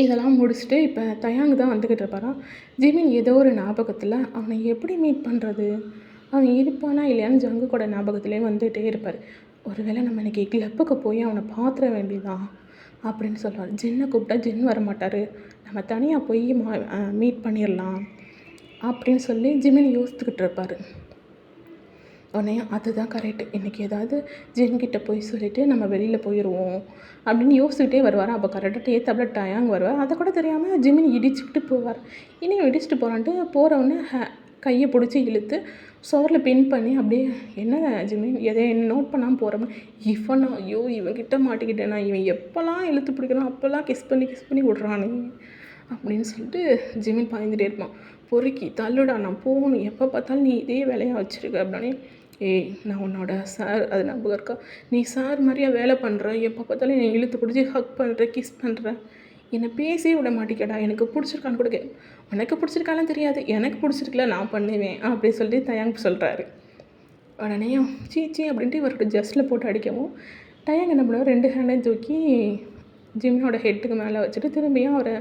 இதெல்லாம் முடிச்சுட்டு இப்போ தயாங் தான் வந்துக்கிட்டு இருப்பாரான். ஜிமின் ஏதோ ஒரு ஞாபகத்தில் அவனை எப்படி மீட் பண்ணுறது, அவன் இருப்பானா இல்லையான்னு ஜங்கு கூட ஞாபகத்துலேயே வந்துகிட்டே இருப்பார். ஒருவேளை நம்ம இன்றைக்கி கிளப்புக்கு போய் அவனை பார்த்துட வேண்டியதான் அப்படின்னு சொல்லுவார். ஜின்னை கூப்பிட்டா ஜின் வரமாட்டார், நம்ம தனியாக போய் மீட் பண்ணிடலாம் அப்படின்னு சொல்லி ஜிமின் யோசித்துக்கிட்டு இருப்பார். உடனே அதுதான் கரெக்டு, இன்றைக்கி ஏதாவது ஜின்கிட்ட போய் சொல்லிவிட்டு நம்ம வெளியில் போயிடுவோம் அப்படின்னு யோசிச்சுக்கிட்டே வருவார். அப்போ கரெக்டாக ஏத்தாப்புல டயாங் வருவார். அதை கூட தெரியாமல் ஜிமின் இடிச்சுக்கிட்டு போவார். இனியும் இடிச்சுட்டு போகிறான்ட்டு போகிறவொன்னே கையை பிடிச்சி இழுத்து சோரில் பின் பண்ணி அப்படியே, என்ன ஜிமின் எதை என்ன நோட் பண்ணாமல் போகிறோம்னா, இவனா ஐயோ இவன்கிட்ட மாட்டிக்கிட்டேனா, இவன் எப்போல்லாம் இழுத்து பிடிக்கிறான் அப்போல்லாம் கிஸ் பண்ணி விட்றானே அப்படின்னு சொல்லிட்டு ஜிமின் பயந்துகிட்டே இருப்பான். பொறுக்கி தள்ளுடா நான் போகணும், எப்போ பார்த்தாலும் நீ இதே வேலையாக வச்சுருக்க அப்படின்னே. ஏய் நான் உன்னோட சார், அது ஞாபகம் இருக்கா, நீ சார் மாதிரியா வேலை பண்ணுற, எப்போ பார்த்தாலும் என்னை இழுத்து பிடிச்சி ஹக் பண்ணுற கிஸ் பண்ணுற, என்னை பேசவே விட மாட்டிக்கடா, எனக்கு பிடிச்சிருக்கான்னு கூட உனக்கு பிடிச்சிருக்காலாம் தெரியாது, எனக்கு பிடிச்சிருக்கல நான் பண்ணுவேன் அப்படின்னு சொல்லிட்டு தயாங் சொல்கிறாரு. உடனேயும் சீச்சி அப்படின்ட்டு இவரோட ஜஸ்ட்டில் போட்டு அடிக்கவும் டயாங் என்ன பண்ணுவார், 2 ஹேண்டையும் தூக்கி ஜிம்மினோட ஹெட்டுக்கு மேலே வச்சுட்டு திரும்பியும் அவரை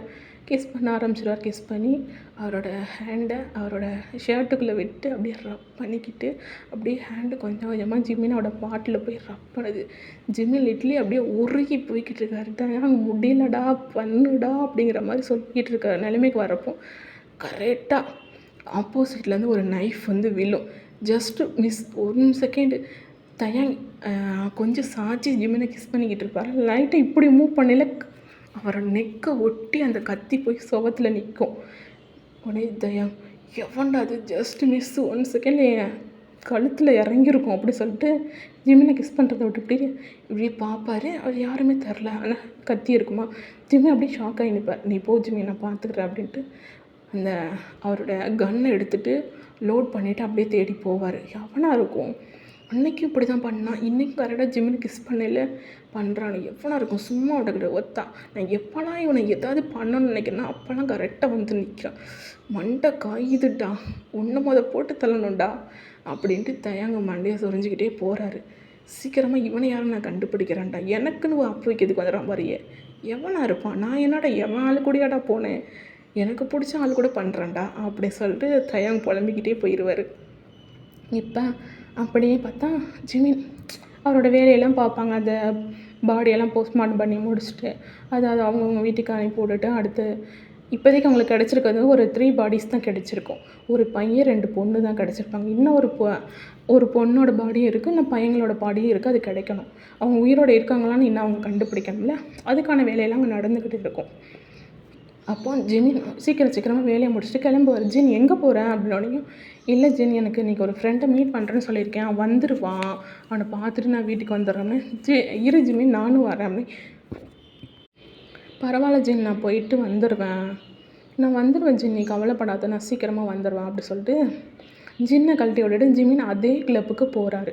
கிஸ் பண்ண ஆரம்பிச்சிடுவார். கிஸ் பண்ணி அவரோட ஹேண்டை அவரோட ஷர்ட்டுக்குள்ளே விட்டு அப்படியே ரப் பண்ணிக்கிட்டு அப்படியே ஹேண்டு கொஞ்சம் கொஞ்சமாக ஜிம்மினோட பாட்டில் போய் ரப் பண்ணுது. ஜிம்மின் லிட்லி அப்படியே உருகி போய்கிட்டு இருக்காரு. தான் முடியலடா பண்ணுடா அப்படிங்கிற மாதிரி சொல்லிக்கிட்டு இருக்க நிலைமைக்கு வரப்போ கரெக்டாக ஆப்போசிட்லேருந்து ஒரு நைஃப் வந்து விழும். ஜஸ்ட்டு மிஸ் 1 செகண்டு தயாங் கொஞ்சம் சாய்ச்சி ஜிம்மினை கிஸ் பண்ணிக்கிட்டு இருப்பார். லைட்டை இப்படி மூவ் பண்ணல, அவரை நெக்கை ஒட்டி அந்த கத்தி போய் சுவத்தில் நிற்கும். உடனே தயாங் எவன்டா அது, ஜஸ்ட் மிஸ் 1 செகண்ட் என் கழுத்தில் இறங்கியிருக்கும் அப்படி சொல்லிட்டு ஜிம்மினை கிஸ் பண்ணுறதை விட்டு இப்படி பார்ப்பாரு. அவர் யாருமே தெரில, ஆனால் கத்தி இருக்குமா. ஜிம்மி அப்படியே ஷாக்காகி நிற்பார். நீ போ ஜிம்மி நான் பார்த்துக்கிறேன் அப்படின்ட்டு அந்த அவரோட கன்னை எடுத்துகிட்டு லோட் பண்ணிவிட்டு அப்படியே தேடி போவார். எவனாக இருக்கும், அன்றைக்கும் இப்படி தான் பண்ணான், இன்றைக்கும் கரெக்டாக ஜிம்மினு கிஸ் பண்ணல பண்ணுறான்னு எவ்வளோ இருக்கும், சும்மா விடக்கிட்ட ஒத்தா. நான் எப்போலாம் இவனை எதாவது பண்ணணும்னு நினைக்கிறேன்னா அப்போல்லாம் கரெக்டாக வந்து நிற்கிறான். மண்டை காயுதுடா, உன்னை போட்டு தள்ளணும்டா அப்படின்ட்டு தயாங்க மண்டையை சொரிஞ்சிக்கிட்டே போகிறாரு. சீக்கிரமாக இவனை யாரும் நான் கண்டுபிடிக்கிறேன்டா, எனக்குன்னு அப்பு வைக்கிறதுக்கு வந்துடுறான் வரையே, எவனா இருப்பான், நான் என்னடா எவன் ஆள் கூடயாடா போனேன், எனக்கு பிடிச்ச ஆள் கூட பண்ணுறேன்டா அப்படின்னு சொல்லிட்டு தயாங்க புலம்பிக்கிட்டே போயிடுவார். இப்போ அப்படியே பார்த்தா ஜிமின் அவரோட வேலையெல்லாம் பார்ப்பாங்க. அந்த பாடியெல்லாம் போஸ்ட்மார்ட்டம் பண்ணி முடிச்சுட்டு அதாவது அவங்கவுங்க வீட்டுக்கு அனுப்பி விட்டுட்டு அடுத்து இப்போதைக்கு அவங்களுக்கு கிடச்சிருக்கிறது ஒரு 3 பாடிஸ் தான் கிடச்சிருக்கும். ஒரு பையன் 2 பொண்ணு தான் கிடச்சிருப்பாங்க. இன்னும் ஒரு பொண்ணோட பாடியும் இருக்குது, இன்னும் பையங்களோட பாடியும் இருக்குது. அது கிடைக்கணும். அவங்க உயிரோடு இருக்காங்களான்னு இன்னும் அவங்க கண்டுபிடிக்கணும்ல. அதுக்கான வேலையெல்லாம் அங்கே நடந்துக்கிட்டு இருக்கும். அப்போ ஜெமின் சீக்கிரமாக வேலையை முடிச்சுட்டு கிளம்புவார். ஜின் எங்கே போகிறேன் அப்படின்னோடனையும், இல்லை ஜின் எனக்கு இன்றைக்கி ஒரு ஃப்ரெண்டை மீட் பண்ணுறேன்னு சொல்லியிருக்கேன், அவன் வந்துடுவான், அவனை பார்த்துட்டு நான் வீட்டுக்கு வந்துடுறேன்னு. இரு ஜிமின் நானும் வரேன் அப்படின்னு. பரவாயில்ல ஜின், நான் போயிட்டு வந்துடுவேன் ஜின், நீ கவலைப்படாத, நான் சீக்கிரமாக வந்துடுவேன் அப்படி சொல்லிட்டு ஜின்னை கழட்டி விட்டுட்டு ஜிமின் அதே கிளப்புக்கு போகிறாரு.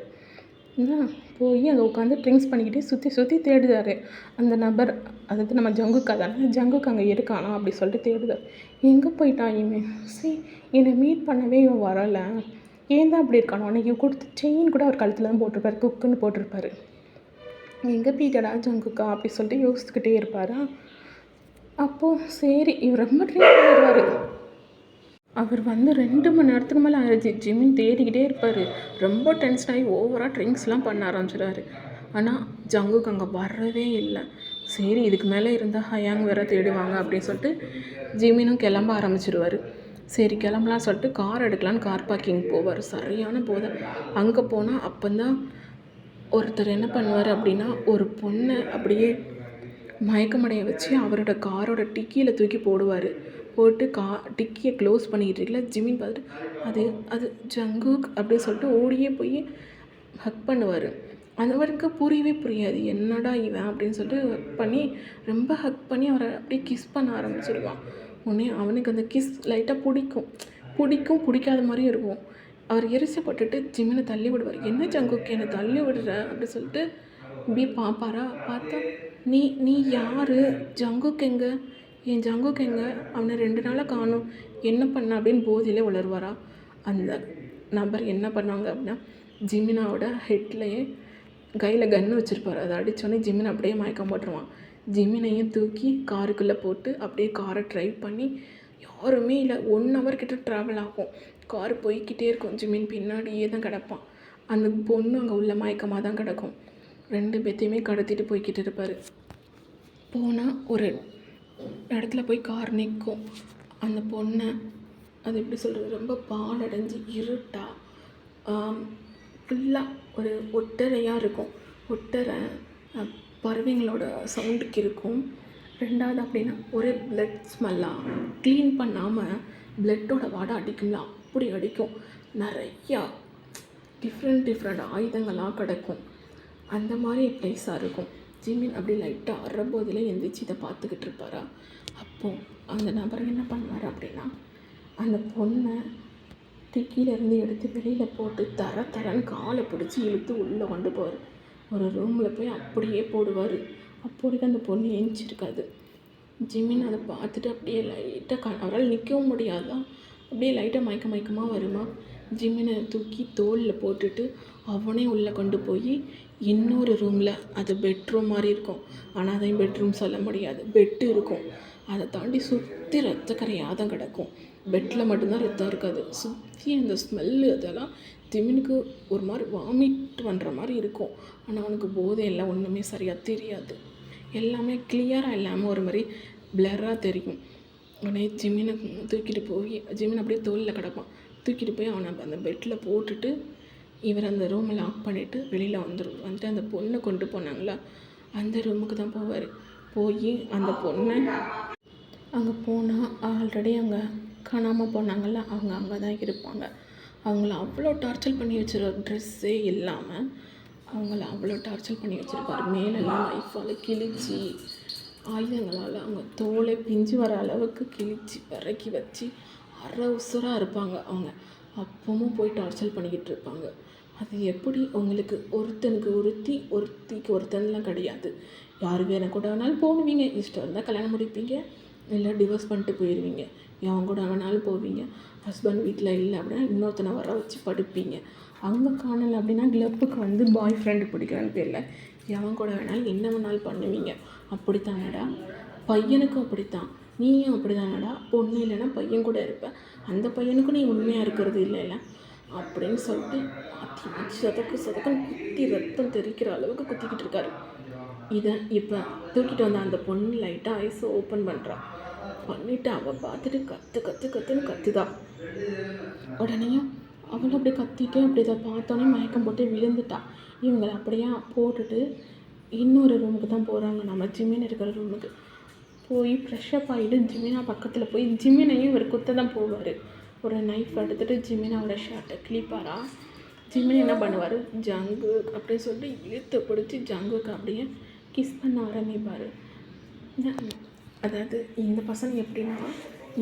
போய் அங்கே உட்காந்து ட்ரிங்க்ஸ் பண்ணிக்கிட்டே சுற்றி தேடுதார் அந்த நபர். அதாவது நம்ம ஜங்குக்கா தானே, ஜங்குக்கு அங்கே இருக்கானா அப்படி சொல்லிட்டு தேடுதார். எங்கே போயிட்டான் இவன்? என்னை மீட் பண்ணவே இவன் வரலை, ஏன் தான் அப்படி இருக்கானோ? அன்றைக்கி கொடுத்து செயின் கூட அவர் கழுத்தில் தான் போட்டிருப்பாரு, குக்குன்னு போட்டிருப்பாரு. எங்கே போயிட்டடா ஜங்குக்கா அப்படி சொல்லிட்டு யோசிச்சுக்கிட்டே இருப்பார். அப்போது சரி, இவர் ரொம்ப ட்ரிங்க் பண்ணிடுவார். அவர் 2 மணி நேரத்துக்கு மேலே ஆயிடுச்சு. ஜிமின் தேடிக்கிட்டே இருப்பார். ரொம்ப டென்ஷன் ஆகி ஓவராக ட்ரிங்க்ஸ்லாம் பண்ண ஆரம்பிச்சிடுவார். ஆனால் ஜங்குக்கு அங்கே வரவே இல்லை. சரி, இதுக்கு மேலே இருந்தால் ஹயாங் வேறு தேடுவாங்க அப்படின்னு சொல்லிட்டு ஜிமினும் கிளம்ப ஆரம்பிச்சிடுவார். சரி கிளம்பலாம் சொல்லிட்டு கார் எடுக்கலான்னு கார் பார்க்கிங் போவார். சரியான போதை. அங்கே போனால் அப்போந்தான் ஒருத்தர் என்ன பண்ணுவார் அப்படின்னா, ஒரு பொண்ணை அப்படியே மயக்கமடைய வச்சு அவரோட காரோட டிக்கியில் தூக்கி போடுவார். போட்டு டிக்கியை க்ளோஸ் பண்ணிக்கிட்டு இருக்கல. ஜிமின் பார்த்துட்டு அது ஜங்குக் அப்படின்னு சொல்லிட்டு ஓடியே போய் ஹக் பண்ணுவார். அவருக்கு புரியவே புரியாது, என்னடா இவன் அப்படின்னு சொல்லிட்டு ரொம்ப ஹக் பண்ணி அவரை அப்படியே கிஸ் பண்ண ஆரம்பிச்சிடுவான். உடனே அவனுக்கு அந்த கிஸ் லைட்டாக பிடிக்காத மாதிரியும் இருக்கும். அவர் எரிச்சப்பட்டுட்டு ஜிமினை தள்ளி விடுவார். என்ன ஜங்குக் என்னை தள்ளி விடுற அப்படி சொல்லிட்டு இப்படியே பார்ப்பாரா. பார்த்தா நீ யார்? ஜங்குக் எங்கே? என் ஜங்குக் எங்கே? அவனை 2 நாளாக காணும், என்ன பண்ண அப்படின்னு போதிலே உளருவாரா. அந்த நபர் என்ன பண்ணாங்க அப்படின்னா, ஜிமினாவோட ஹெட்லேயே கையில் கன்று வச்சுருப்பார். அதை அடித்தோடனே ஜிமின் அப்படியே மயக்கம் போட்டுருவான். ஜிமினையும் தூக்கி காருக்குள்ளே போட்டு அப்படியே காரை ட்ரைவ் பண்ணி, யாருமே இல்லை, 1 hour கிட்ட ட்ராவல் ஆகும். கார் போய்கிட்டே இருக்கும். ஜிமின் பின்னாடியே தான் கிடப்பான். அந்த பொண்ணு அங்கே உள்ள மயக்கமாக தான் கிடக்கும். 2 பேத்தையுமே கடத்திட்டு போய்கிட்டு இருப்பார். போனால் ஒரு இடத்துல போய் கார் நிற்கும். அந்த பொண்ணை அது எப்படி சொல்கிறது, ரொம்ப பாலடைஞ்சு இருட்டாக ஃபுல்லாக ஒரு ஒட்டறையாக இருக்கும். ஒட்டறை பறவைங்களோட சவுண்டுக்கு இருக்கும். 2வது அப்படின்னா ஒரு பிளட் ஸ்மெல்லாக, க்ளீன் பண்ணாமல் பிளட்டோட வாடை அடிக்கும்ல, அப்படி அடிக்கும். நிறையா டிஃப்ரெண்ட் ஆயுதங்களாக கிடக்கும். அந்த மாதிரி ப்ளேஸாக இருக்கும். ஜிமின் அப்படி லைட்டாக அறபோதில் எந்திரிச்சு இதை பார்த்துக்கிட்டு இருப்பாரா. அப்போது அந்த நபர் என்ன பண்ணுவார் அப்படின்னா, அந்த பொண்ணை டிக்கியிலேருந்து எடுத்து வெளியில் போட்டு தரன்னு காலை பிடிச்சி இழுத்து உள்ளே கொண்டு போவார். ஒரு ரூமில் போய் அப்படியே போடுவார். அப்போதைக்கு அந்த பொண்ணு ஏஞ்சிருக்காது. ஜிமின் அதை பார்த்துட்டு அப்படியே லைட்டாக அவரால் நிற்கவும் முடியாதான், அப்படியே லைட்டாக மயக்கமாக வருமா. ஜிமினை தூக்கி தோளில் போட்டுட்டு அவனே உள்ளே கொண்டு போய் இன்னொரு ரூமில், அது பெட்ரூம் மாதிரி இருக்கும், ஆனால் அதையும் பெட்ரூம் சொல்ல முடியாது, பெட்டு இருக்கும். அதை தாண்டி சுற்றி ரத்தக்கரையாக தான் கிடக்கும். பெட்டில் மட்டும்தான் ரத்தம் இருக்காது. சுற்றி அந்த ஸ்மெல்லு அதெல்லாம் ஜிமினுக்கு ஒரு மாதிரி வாமிட் பண்ணுற மாதிரி இருக்கும். ஆனால் அவனுக்கு போதை எல்லாம் ஒன்றுமே சரியாக தெரியாது. எல்லாமே கிளியராக இல்லாமல் ஒரு மாதிரி பிளராக தெரியும். உடனே ஜிமினை தூக்கிட்டு போய் ஜிமின் அப்படியே தோளில் கிடப்பான். தூக்கிட்டு போய் அவனை அந்த பெட்டில் போட்டுட்டு இவர் அந்த ரூமை லாக் பண்ணிவிட்டு வெளியில் வந்துட்டு அந்த பொண்ணை கொண்டு போனாங்களா அந்த ரூமுக்கு தான் போவார். போய் அந்த பொண்ணை அங்கே போனால் ஆல்ரெடி அங்கே காணாமல் போனாங்கள்ல, அவங்க அங்கே தான் இருப்பாங்க. அவங்கள அவ்வளோ டார்ச்சர் பண்ணி வச்சுருவார். ட்ரெஸ்ஸே இல்லாமல் அவங்கள அவ்வளோ டார்ச்சர் பண்ணி வச்சுருப்பார். மேலெல்லாம் லைஃபால் கிழிச்சி ஆயுதங்களால் அவங்க தோலை பிஞ்சு வர அளவுக்கு கிழிச்சி பிறக்கி வச்சு அரை உசுராக இருப்பாங்க. அவங்க அப்பவும் போய் டார்ச்சர் பண்ணிக்கிட்டு இருப்பாங்க. அது எப்படி உங்களுக்கு ஒருத்தனுக்கு ஒருத்திக்கு ஒருத்தன்லாம் கிடையாது. யார் வேணா கூட வேணாலும் போடுவீங்க, இஷ்டம் இருந்தால் கல்யாணம் முடிப்பீங்க, இல்லை டிவோர்ஸ் பண்ணிட்டு போயிடுவீங்க. எவன் கூட வேணாலும் போவீங்க. ஹஸ்பண்ட் வீட்டில் இல்லை அப்படின்னா இன்னொருத்தனை வர வச்சு படுப்பீங்க. அவங்க காணலை அப்படின்னா கிளப்புக்கு பாய் ஃப்ரெண்டு பிடிக்கிறான்னு பேரில் எவன் கூட வேணாலும் என்ன வேணாலும் பண்ணுவீங்க. அப்படித்தானடா பையனுக்கும் அப்படித்தான், நீயும் அப்படி தானடா. பொண்ணு இல்லைன்னா பையன் கூட இருப்பேன், அந்த பையனுக்கும் நீ உண்மையாக இருக்கிறது இல்லைல்ல அப்படின்னு சொல்லிட்டு மாற்றி சதக்குன்னு குத்தி ரத்தம் தெரிக்கிற அளவுக்கு குத்திக்கிட்டு இருக்காரு. இதை இப்போ தூக்கிட்டு வந்த அந்த பொண்ணு லைட்டாக ஐஸை ஓப்பன் பண்ணுறா. பண்ணிவிட்டு அவள் பார்த்துட்டு கத்துன்னு கத்துதா. உடனேயும் அவளும் அப்படியே கத்திட்டு அப்படி இதை பார்த்தோன்னே மயக்கம் போட்டு விழுந்துட்டா. இவங்களை அப்படியே போட்டுட்டு இன்னொரு ரூமுக்கு தான் போகிறாங்க, நம்ம ஜிமின் இருக்கிற ரூமுக்கு. போய் ஃப்ரெஷ்ஷப் ஆகிட்டு ஜிமினா பக்கத்தில் போய் ஜிமினையும் இவர் குத்த தான் போவார். ஒரு நைஃப் எடுத்துகிட்டு ஜிமினாவோட ஷர்ட்டை கிளிப்பாரா. ஜிமின் என்ன பண்ணுவார், ஜங்கு அப்படின்னு சொல்லிட்டு இழுத்து பிடிச்சி ஜங்குக்கு அப்படியே கிஸ் பண்ண ஆரம்பிப்பார். அதாவது இந்த பசங்க எப்படின்னா,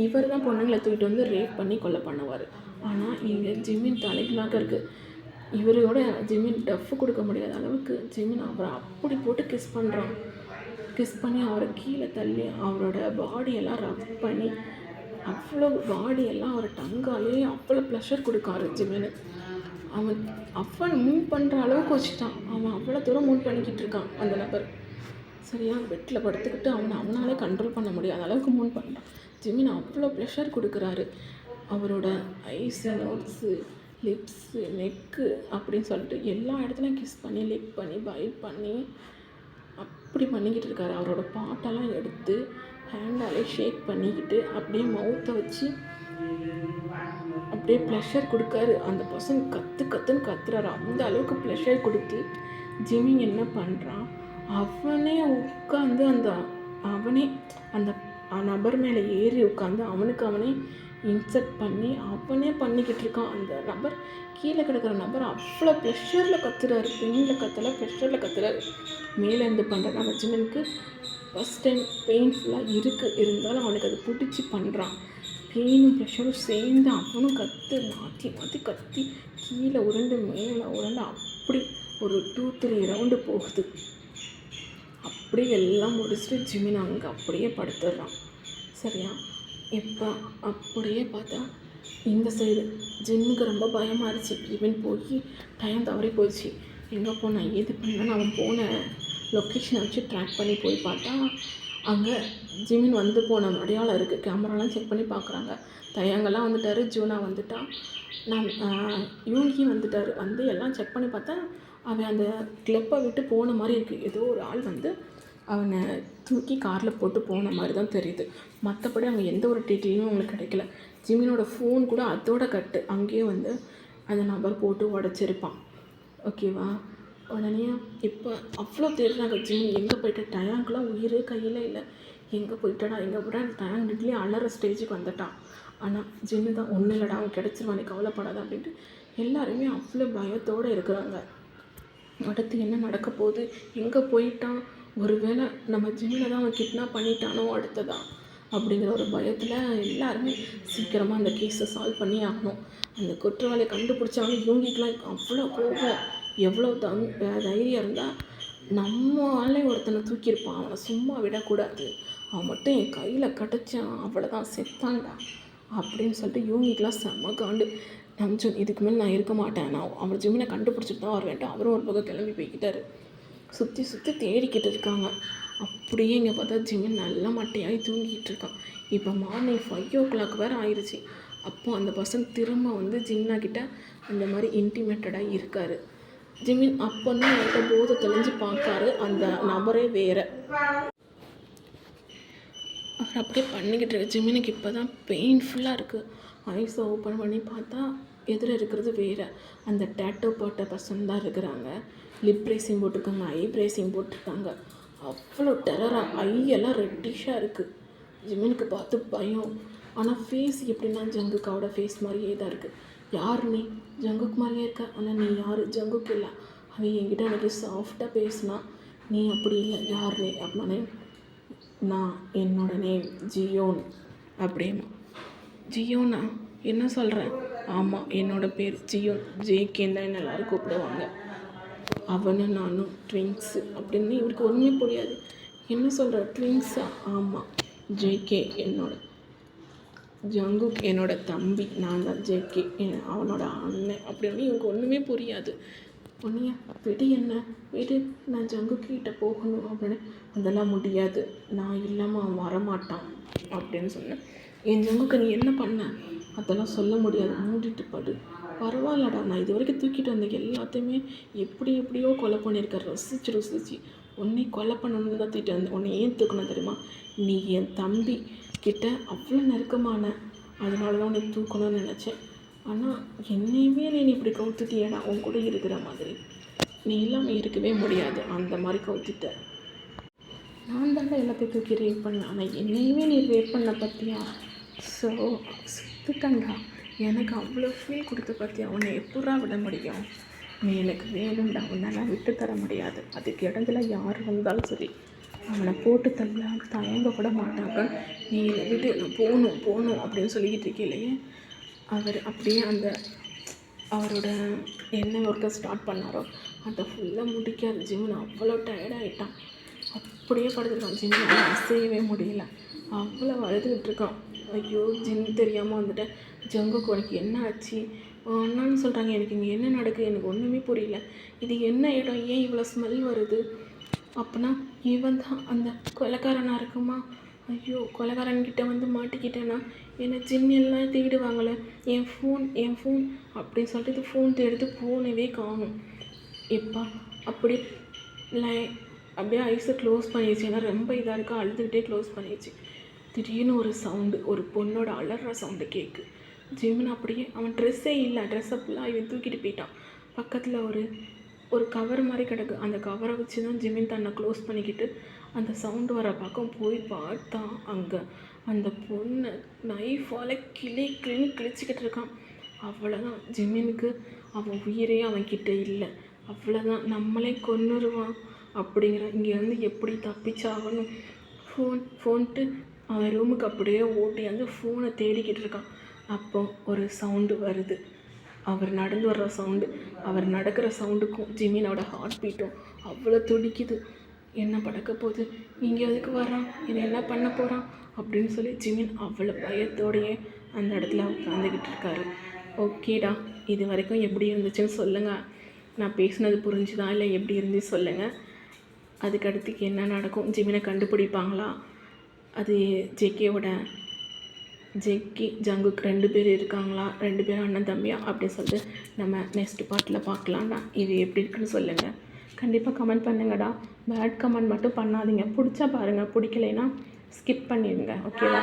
இவர் தான் பொண்ணுங்களை தூக்கிட்டு வந்து ரேப் பண்ணி கொலை பண்ணுவார். ஆனால் இங்கே ஜிமின் தலைகளாக இருக்குது. இவரோட ஜிமின் டஃப் கொடுக்க முடியாத அளவுக்கு ஜிமின் அவரை அப்படி போட்டு கிஸ் பண்ணுறான். கிஸ் பண்ணி அவரை கீழே தள்ளி அவரோட பாடியெல்லாம் ரப் பண்ணி அவ்வளோ பாடியெல்லாம் அவரை டங்காலே அவ்வளோ ப்ளஷர் கொடுக்காரு ஜிமின். அவன் மூவ் பண்ணுற அளவுக்கு வச்சுட்டான். அவன் அவ்வளோ தூரம் மூவ் பண்ணிக்கிட்டு இருக்கான் அந்த நபர். சரியா, பெட்டில் படுத்துக்கிட்டு அவனாலே கண்ட்ரோல் பண்ண முடியாத அளவுக்கு மூவ் பண்ணுறான். ஜிமின் அவ்வளோ ப்ளஷர் கொடுக்குறாரு. அவரோட ஐஸு, நோட்ஸு, லிப்ஸு, நெக்கு அப்படின்னு சொல்லிட்டு எல்லா இடத்துலையும் கிஸ் பண்ணி லிக் பண்ணி பைட் பண்ணி அப்படி பண்ணிக்கிட்டு இருக்காரு. அவரோட பாட்டெல்லாம் எடுத்து ஹேண்டாலே ஷேக் பண்ணிக்கிட்டு அப்படியே மவுத்தை வச்சு அப்படியே ப்ளஷர் கொடுக்காரு. அந்த பர்சன் கத்துன்னு கத்துறாரு. அந்த அளவுக்கு ப்ளஷர் கொடுத்து ஜிமின் என்ன பண்ணுறான், அவனே உட்காந்து அவனே அந்த நபர் மேலே ஏறி உட்காந்து அவனே இன்சர்ட் பண்ணி அவனே பண்ணிக்கிட்டு இருக்கான். அந்த நபர் கீழே கிடக்கிற நபர் அவ்வளோ ப்ரெஷரில் கத்துறாரு. பெயினில் கத்தலை, ப்ரெஷரில் கத்துறாரு. மேலேருந்து பண்ணுற நம்ம ஜிமினுக்கு ஃபஸ்ட் டைம் பெயின்ஃபுல்லாக இருந்தாலும் அவனுக்கு அது பிடிச்சி பண்ணுறான். பெயினும் ப்ரெஷரும் சேர்ந்து அவனும் மாற்றி கத்தி கீழே உருண்டு மேலே உருண்டு அப்படி ஒரு 2-3 ரவுண்டு போகுது. அப்படியே எல்லாம் முடிச்சுட்டு ஜிமின் அங்கே அப்படியே படுத்துடுறான். சரியா, இப்போ அப்படியே பார்த்தா இந்த சைடு ஜிம்முக்கு ரொம்ப பயமாக இருந்துச்சு. ஈவன் போய் டைம் தவறி போயிடுச்சு. எங்கே போனேன் ஏது பண்ணேன்னு அவன் போன லொக்கேஷனை வச்சு ட்ராக் பண்ணி போய் பார்த்தா அங்கே ஜிமின் வந்து போன அடையாளம் இருக்குது. கேமராலாம் செக் பண்ணி பார்க்குறாங்க. தயங்கெல்லாம் வந்துட்டார், ஜூனா வந்துட்டா, யூங்கி வந்துட்டார். வந்து எல்லாம் செக் பண்ணி பார்த்தா அவன் அந்த கிளப்பை விட்டு போன மாதிரி இருக்குது. ஏதோ ஒரு ஆள் வந்து அவனை தூக்கி காரில் போட்டு போன மாதிரி தான் தெரியுது. மற்றபடி அங்கே எந்த ஒரு டீட்டெயிலும் அவங்களுக்கு கிடைக்கல. ஜிமினோட ஃபோன் கூட அதோட கட்டு அங்கேயே வந்து அந்த நபர் போட்டு உடச்சிருப்பான். ஓகேவா, உடனே இப்போ அவ்வளோ தேடுறாங்க. ஜிமின் எங்கே போயிட்ட, டயாங்கெலாம் உயிர் கையில் இல்லை, எங்கே போயிட்டடா எங்கே போய்ட்டா, டயாங் இட்லி அலற ஸ்டேஜுக்கு வந்துட்டான். ஆனால் ஜிம்மு தான் ஒன்றும் இல்லைடா அவன் கிடச்சிருவானே கவலைப்படாத அப்படின்ட்டு எல்லாருமே அவ்வளோ பயத்தோடு இருக்கிறாங்க. அடுத்து என்ன நடக்க போகுது, எங்கே போயிட்டான், ஒருவேளை நம்ம ஜிம்மில் தான் அவன் கிட்னாப் பண்ணிட்டானோ அடுத்ததா அப்படிங்கிற ஒரு பயத்தில் எல்லாருமே சீக்கிரமாக அந்த கேஸை சால்வ் பண்ணி ஆகணும். அந்த குற்றவாளியை கண்டுபிடிச்சாலும் யூங்கிக்கெலாம் அவ்வளோ கோபம், எவ்வளோ தைரியம் இருந்தால் நம்மளாலே ஒருத்தனை தூக்கியிருப்பான். அவனை சும்மா விடக்கூடாது, அவன் மட்டும் என் கையில் கிடச்சான் அவ்வளோதான் செத்தான்டா அப்படின்னு சொல்லிட்டு யூங்கிக்கெலாம் செம்ம காண்டு. நம்ஜூன் இதுக்கு மேலே நான் இருக்க மாட்டேன், நான் அவர் ஜிம்மினை கண்டுபிடிச்சிட்டு தான் வருவேன்ட்டு அவரும் ஒரு பக்கம் கிளம்பி போய்கிட்டாரு. சுற்றி தேடிக்கிட்டு இருக்காங்க. அப்படியே இங்கே பார்த்தா ஜிமின் நல்லா மட்டையாகி தூங்கிக்கிட்டு இருக்கான். இப்போ மார்னிங் 5 o'clock வேறு ஆயிடுச்சு. அப்போ அந்த பர்சன் திரும்ப வந்து ஜிம்னா கிட்ட அந்த மாதிரி இன்டிமேட்டடாக இருக்கார். ஜிமின் அப்போ தான் அவர்கிட்ட போதை தெளிஞ்சு பார்க்காரு. அந்த நபரே வேறு. அவர் அப்படியே பண்ணிக்கிட்டு இருக்கு. ஜிமினுக்கு இப்போ தான் பெயின்ஃபுல்லாக இருக்குது. ஐஸை ஓப்பன் பண்ணி பார்த்தா எதிர இருக்கிறது வேறு. அந்த டேட்டோ போட்ட பர்சன் தான் இருக்கிறாங்க. லிப் ப்ரேசிங் போட்டிருக்காங்க, ஐ ப்ரேசிங் போட்டிருக்காங்க. அவ்வளோ டெரராக ஐயெல்லாம் ரெட்டிஷாக இருக்குது. ஜிமினுக்கு பார்த்து பயம். ஆனால் ஃபேஸ் எப்படின்னா ஜங்குக்காவோட ஃபேஸ் மாதிரியே தான் இருக்குது. யார் நீ, ஜங்குக்கு மாதிரியே இருக்க, ஆனால் நீ யார், ஜங்குக்கு இல்லை. அவன் என்கிட்ட எனக்கு சாஃப்டாக பேசினா, நீ அப்படி இல்லை, யார் நீ அப்படின்னே, நான் என்னோட நேம் ஜியோன் அப்படின்னா. ஜியோனா என்ன சொல்கிறேன், ஆமாம் என்னோடய பேர் ஜியோன், ஜேகேன்னு தான் என்ன எல்லோரும் கூப்பிடுவாங்க. அவனும் நானும் ட்வின்ஸு அப்படின்னு இவருக்கு ஒன்றுமே புரியாது. என்ன சொல்கிற, ட்வின்ஸா, ஆமாம் ஜேகே என்னோட, ஜங்குக் என்னோட தம்பி, நான் தான் ஜேகே அவனோட அண்ணன் அப்படின்னு இவருக்கு ஒன்றுமே புரியாது. பொண்ணியா விடு, என்ன விடு, நான் ஜங்குக்கிட்ட போகணும் அப்படின்னு. அதெல்லாம் முடியாது, நான் இல்லாமல் அவன் வரமாட்டான் அப்படின்னு சொன்னேன். என் ஜங்குக்கு நீ என்ன பண்ண, அதெல்லாம் சொல்ல முடியாது, மூடிட்டு படு. பரவாயில்லடா, நான் இது வரைக்கும் தூக்கிட்டு வந்த எல்லாத்தையுமே எப்படியோ கொலை பண்ணியிருக்கேன், ரசிச்சு உன்னை கொலை பண்ணணுன்னு தான் தூக்கிட்டு வந்தேன். உன்னை ஏன் தூக்கணும் தெரியுமா, நீ என் தம்பி, கிட்ட அவ்வளோ நெருக்கமான, அதனால தான் உன்னை தூக்கணும்னு நினச்சேன். ஆனால் என்னையுமே நீ இப்படி கவுத்துட்டியேடா உன் கூட இருக்கிற மாதிரி. நீ இல்லாமல் இருக்கவே முடியாது, அந்த மாதிரி கவுத்திட்ட. நான் தானே எல்லாத்தையும் தூக்கி ரேப் பண்ணேன், ஆனால் என்னையுமே நீ ரேப் பண்ண பார்த்தியா? ஸோ சுத்துட்டண்டா. எனக்கு அவ்வளோ ஃபீல் கொடுத்து பார்த்தியா? உன்னை எப்படா விட முடியும்? நீ எனக்கு வேணும்டா, உன்னெல்லாம் விட்டு தர முடியாது. அதுக்கு இடத்துல யார் வந்தாலும் சரி அவனை போட்டு தள்ள தயங்க கூட மாட்டாங்க. நீ என்னை விட்டு நான் போகணும் அப்படின்னு சொல்லிக்கிட்டு இருக்கலையே, அவர் அப்படியே அந்த அவரோட என்ன ஒர்க்கை ஸ்டார்ட் பண்ணாரோ அதை ஃபுல்லாக முடிக்காது. ஜிம்மின் அவ்வளோ டயர்டாகிட்டான். அப்படியே படுத்துருக்கான். ஜிம்மின் அசையவே முடியல. அவ்வளோ அழுதுகிட்டு இருக்கான். ஐயோ ஜிம் தெரியாமல் வந்துட்டேன். ஜங்குக்கு உனக்கு என்ன ஆச்சு அண்ணான்னு சொல்கிறாங்க. எனக்கு இங்கே என்ன நடக்குது எனக்கு ஒன்றுமே புரியல. இது என்ன இடம், ஏன் இவ்வளோ ஸ்மெல் வருது? அப்படின்னா இவன் தான் அந்த கொலைக்காரனாக இருக்குமா? ஐயோ கொலைக்காரன்கிட்ட வந்து மாட்டிக்கிட்டேன்னா என்னை ஜிம் எல்லாம் தேடுவாங்களே. என் ஃபோன் அப்படின்னு சொல்லிட்டு ஃபோன் தேடுத்து ஃபோனவே காணும். எப்பா அப்படி அப்படியே ஐஸை க்ளோஸ் பண்ணிடுச்சு. ஏன்னா ரொம்ப இதாக இருக்கா, அழுதுகிட்டே க்ளோஸ் பண்ணிடுச்சு. திடீர்னு ஒரு சவுண்டு, ஒரு பொண்ணோட அலற சவுண்டு கேட்கு. ஜிமின் அப்படியே அவன் ட்ரெஸ்ஸே இல்லை, ட்ரெஸ்ஸை ஃபுல்லாக இவன் தூக்கிட்டு போயிட்டான். பக்கத்தில் ஒரு கவர் மாதிரி கிடக்கு. அந்த கவரை வச்சு தான் ஜிமின் தன்னை க்ளோஸ் பண்ணிக்கிட்டு அந்த சவுண்டு வர பக்கம் போய் பார்த்தான். அங்கே அந்த பொண்ணை நைஃபால் கிழிச்சிக்கிட்டு இருக்கான். அவ்வளோதான், ஜிமினுக்கு அவன் உயிரே அவன்கிட்ட இல்லை. அவ்வளோதான், நம்மளே கொன்னுருவான் அப்படிங்கிற. இங்கேருந்து எப்படி தப்பிச்சாகணும்? ஃபோன்ட்டு அவன் ரூமுக்கு அப்படியே ஓட்டி வந்து ஃபோனை தேடிக்கிட்டு இருக்கான். அப்போ ஒரு சவுண்டு வருது. அவர் நடந்து வர்ற சவுண்டு, அவர் நடக்கிற சவுண்டுக்கும் ஜிமினோட ஹார்ட் பீட்டும் அவ்வளோ துடிக்குது. என்ன படக்க போகுது, இங்கே எதுக்கு வர்றான், என்னை என்ன பண்ண போகிறான் அப்படின்னு சொல்லி ஜிமின் அவ்வளோ பயத்தோடையே அந்த இடத்துல உட்காந்துக்கிட்டு இருக்காரு. ஓகேடா, இது வரைக்கும் எப்படி இருந்துச்சுன்னு சொல்லுங்கள். நான் பேசுனது புரிஞ்சுதா இல்லை எப்படி இருந்துச்சு சொல்லுங்கள். அதுக்கடுத்துக்கு என்ன நடக்கும்? ஜிமினை கண்டுபிடிப்பாங்களா? அது ஜெக்கி ஜங்குக்கு 2 பேர் இருக்காங்களா, 2 பேரும் அண்ணன் தம்பியா அப்படின்னு சொல்லிட்டு நம்ம நெக்ஸ்ட் பார்ட்டில் பார்க்கலாம்டா. இது எப்படி இருக்குன்னு சொல்லுங்கள். கண்டிப்பாக கமெண்ட் பண்ணுங்கடா. பேட் கமெண்ட் மட்டும் பண்ணாதீங்க. பிடிச்சா பாருங்கள், பிடிக்கலைன்னா ஸ்கிப் பண்ணிடுங்க. ஓகேவா?